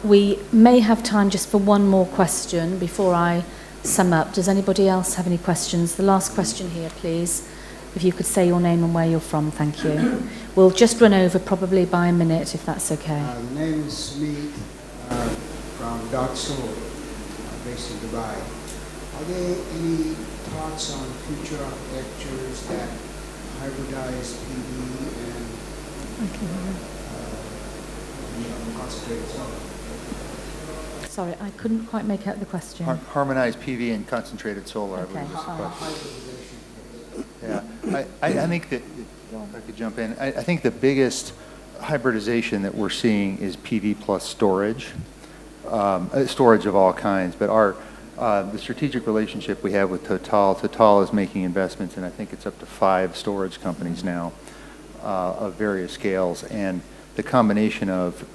We may have time just for one more question before I sum up. Does anybody else have any questions? The last question here, please. If you could say your name and where you're from, thank you. We'll just run over probably by a minute, if that's okay. The name is Smith from Dark Soul, based in Dubai. Are there any thoughts on future architectures that hybridize PV and concentrated solar? Sorry, I couldn't quite make out the question. Harmonize PV and concentrated solar, I believe is the question. Yeah, I think that, if I could jump in, I think the biggest hybridization that we're seeing is PV plus storage, storage of all kinds. But the strategic relationship we have with Total is making investments, and I think it's up to 5 storage companies now of various scales. And the combination of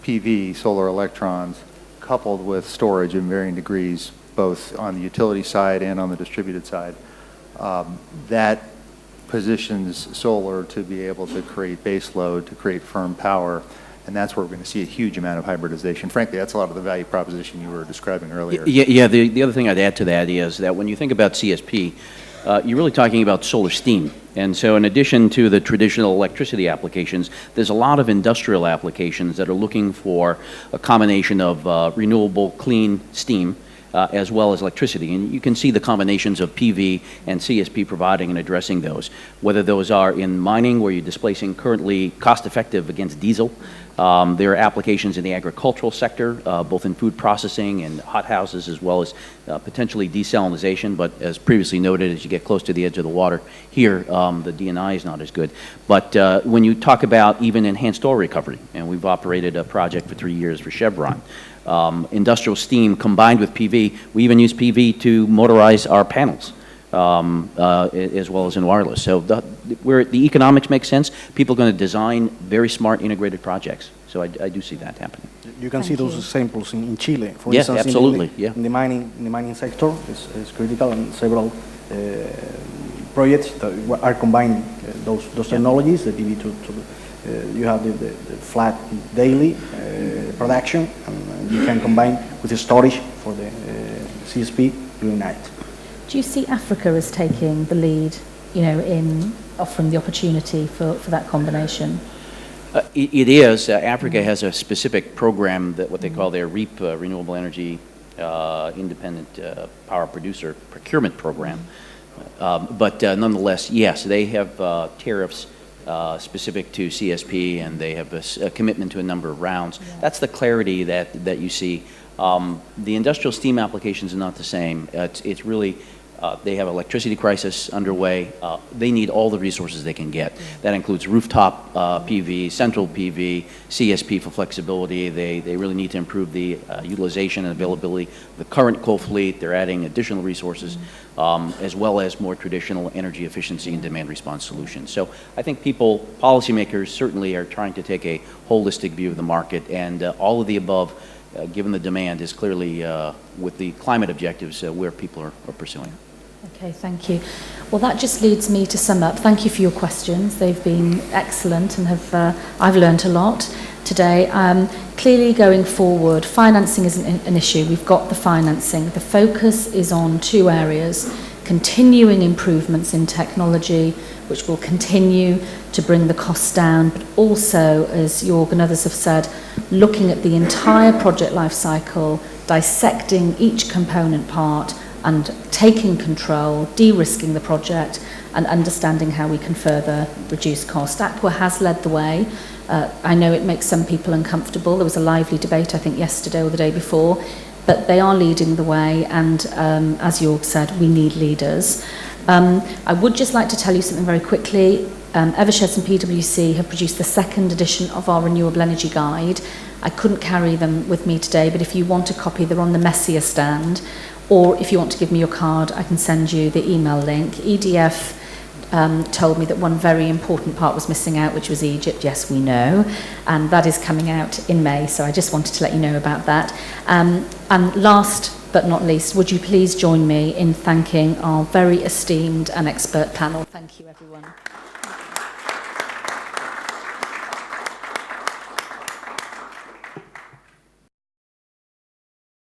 PV, solar electrons, coupled with storage in varying degrees, both on the utility side and on the distributed side, that positions solar to be able to create base load, to create firm power, And that's where we're going to see a huge amount of hybridization. Frankly, that's a lot of the value proposition you were describing earlier. Yeah, the other thing I'd add to that is that when you think about CSP, you're really talking about solar steam. And so in addition to the traditional electricity applications, there's a lot of industrial applications that are looking for a combination of renewable clean steam as well as electricity. And you can see the combinations of PV and CSP providing and addressing those, whether those are in mining where you're displacing currently cost-effective against diesel. There are applications in the agricultural sector, both in food processing and hothouses, as well as potentially desalination. But as previously noted, as you get close to the edge of the water here, the DNI is not as good. But when you talk about even enhanced oil recovery, and we've operated a project for 3 years for Chevron, industrial steam combined with PV, we even use PV to motorize our panels. As well as in wireless. So where the economics make sense, people are going to design very smart integrated projects. So I do see that happening. You can see those examples in Chile, for yes, instance. Absolutely. In the mining sector is critical, and several projects that are combining those technologies. The PV you have the flat daily production, and you can combine with the storage for the CSP during night. Do you see Africa as taking the lead, in offering the opportunity for that combination? It is. Africa has a specific program that what they call their REAP, Renewable Energy Independent Power Producer Procurement Program. But nonetheless, yes, they have tariffs specific to CSP, and they have a commitment to a number of rounds. Yeah. That's the clarity that you see. The industrial steam applications are not the same. It's really, they have electricity crisis underway. They need all the resources they can get. That includes rooftop PV, central PV, CSP for flexibility. They really need to improve the utilization and availability of the current coal fleet. They're adding additional resources, as well as more traditional energy efficiency and demand response solutions. So I think policymakers certainly are trying to take a holistic view of the market, and all of the above, given the demand, is clearly with the climate objectives where people are pursuing. Okay, thank you. Well, that just leads me to sum up. Thank you for your questions. They've been excellent, and I've learned a lot today. Clearly going forward, financing isn't an issue. We've got the financing. The focus is on two areas: continuing improvements in technology, which will continue to bring the costs down, but also, as Jorg and others have said, looking at the entire project life cycle, dissecting each component part and taking control, de-risking the project, and understanding how we can further reduce cost. Aqua has led the way. I know it makes some people uncomfortable. There was a lively debate, I think, yesterday or the day before, but they are leading the way, and as Jorg said, we need leaders. I would just like to tell you something very quickly. Evershed and PwC have produced the second edition of our Renewable Energy Guide. I couldn't carry them with me today, but if you want a copy, they're on the Messier stand, or if you want to give me your card, I can send you the email link. EDF told me that one very important part was missing out, which was Egypt. Yes, we know, and that is coming out in May, so I just wanted to let you know about that. And last but not least, would you please join me in thanking our very esteemed and expert panel. Thank you, everyone.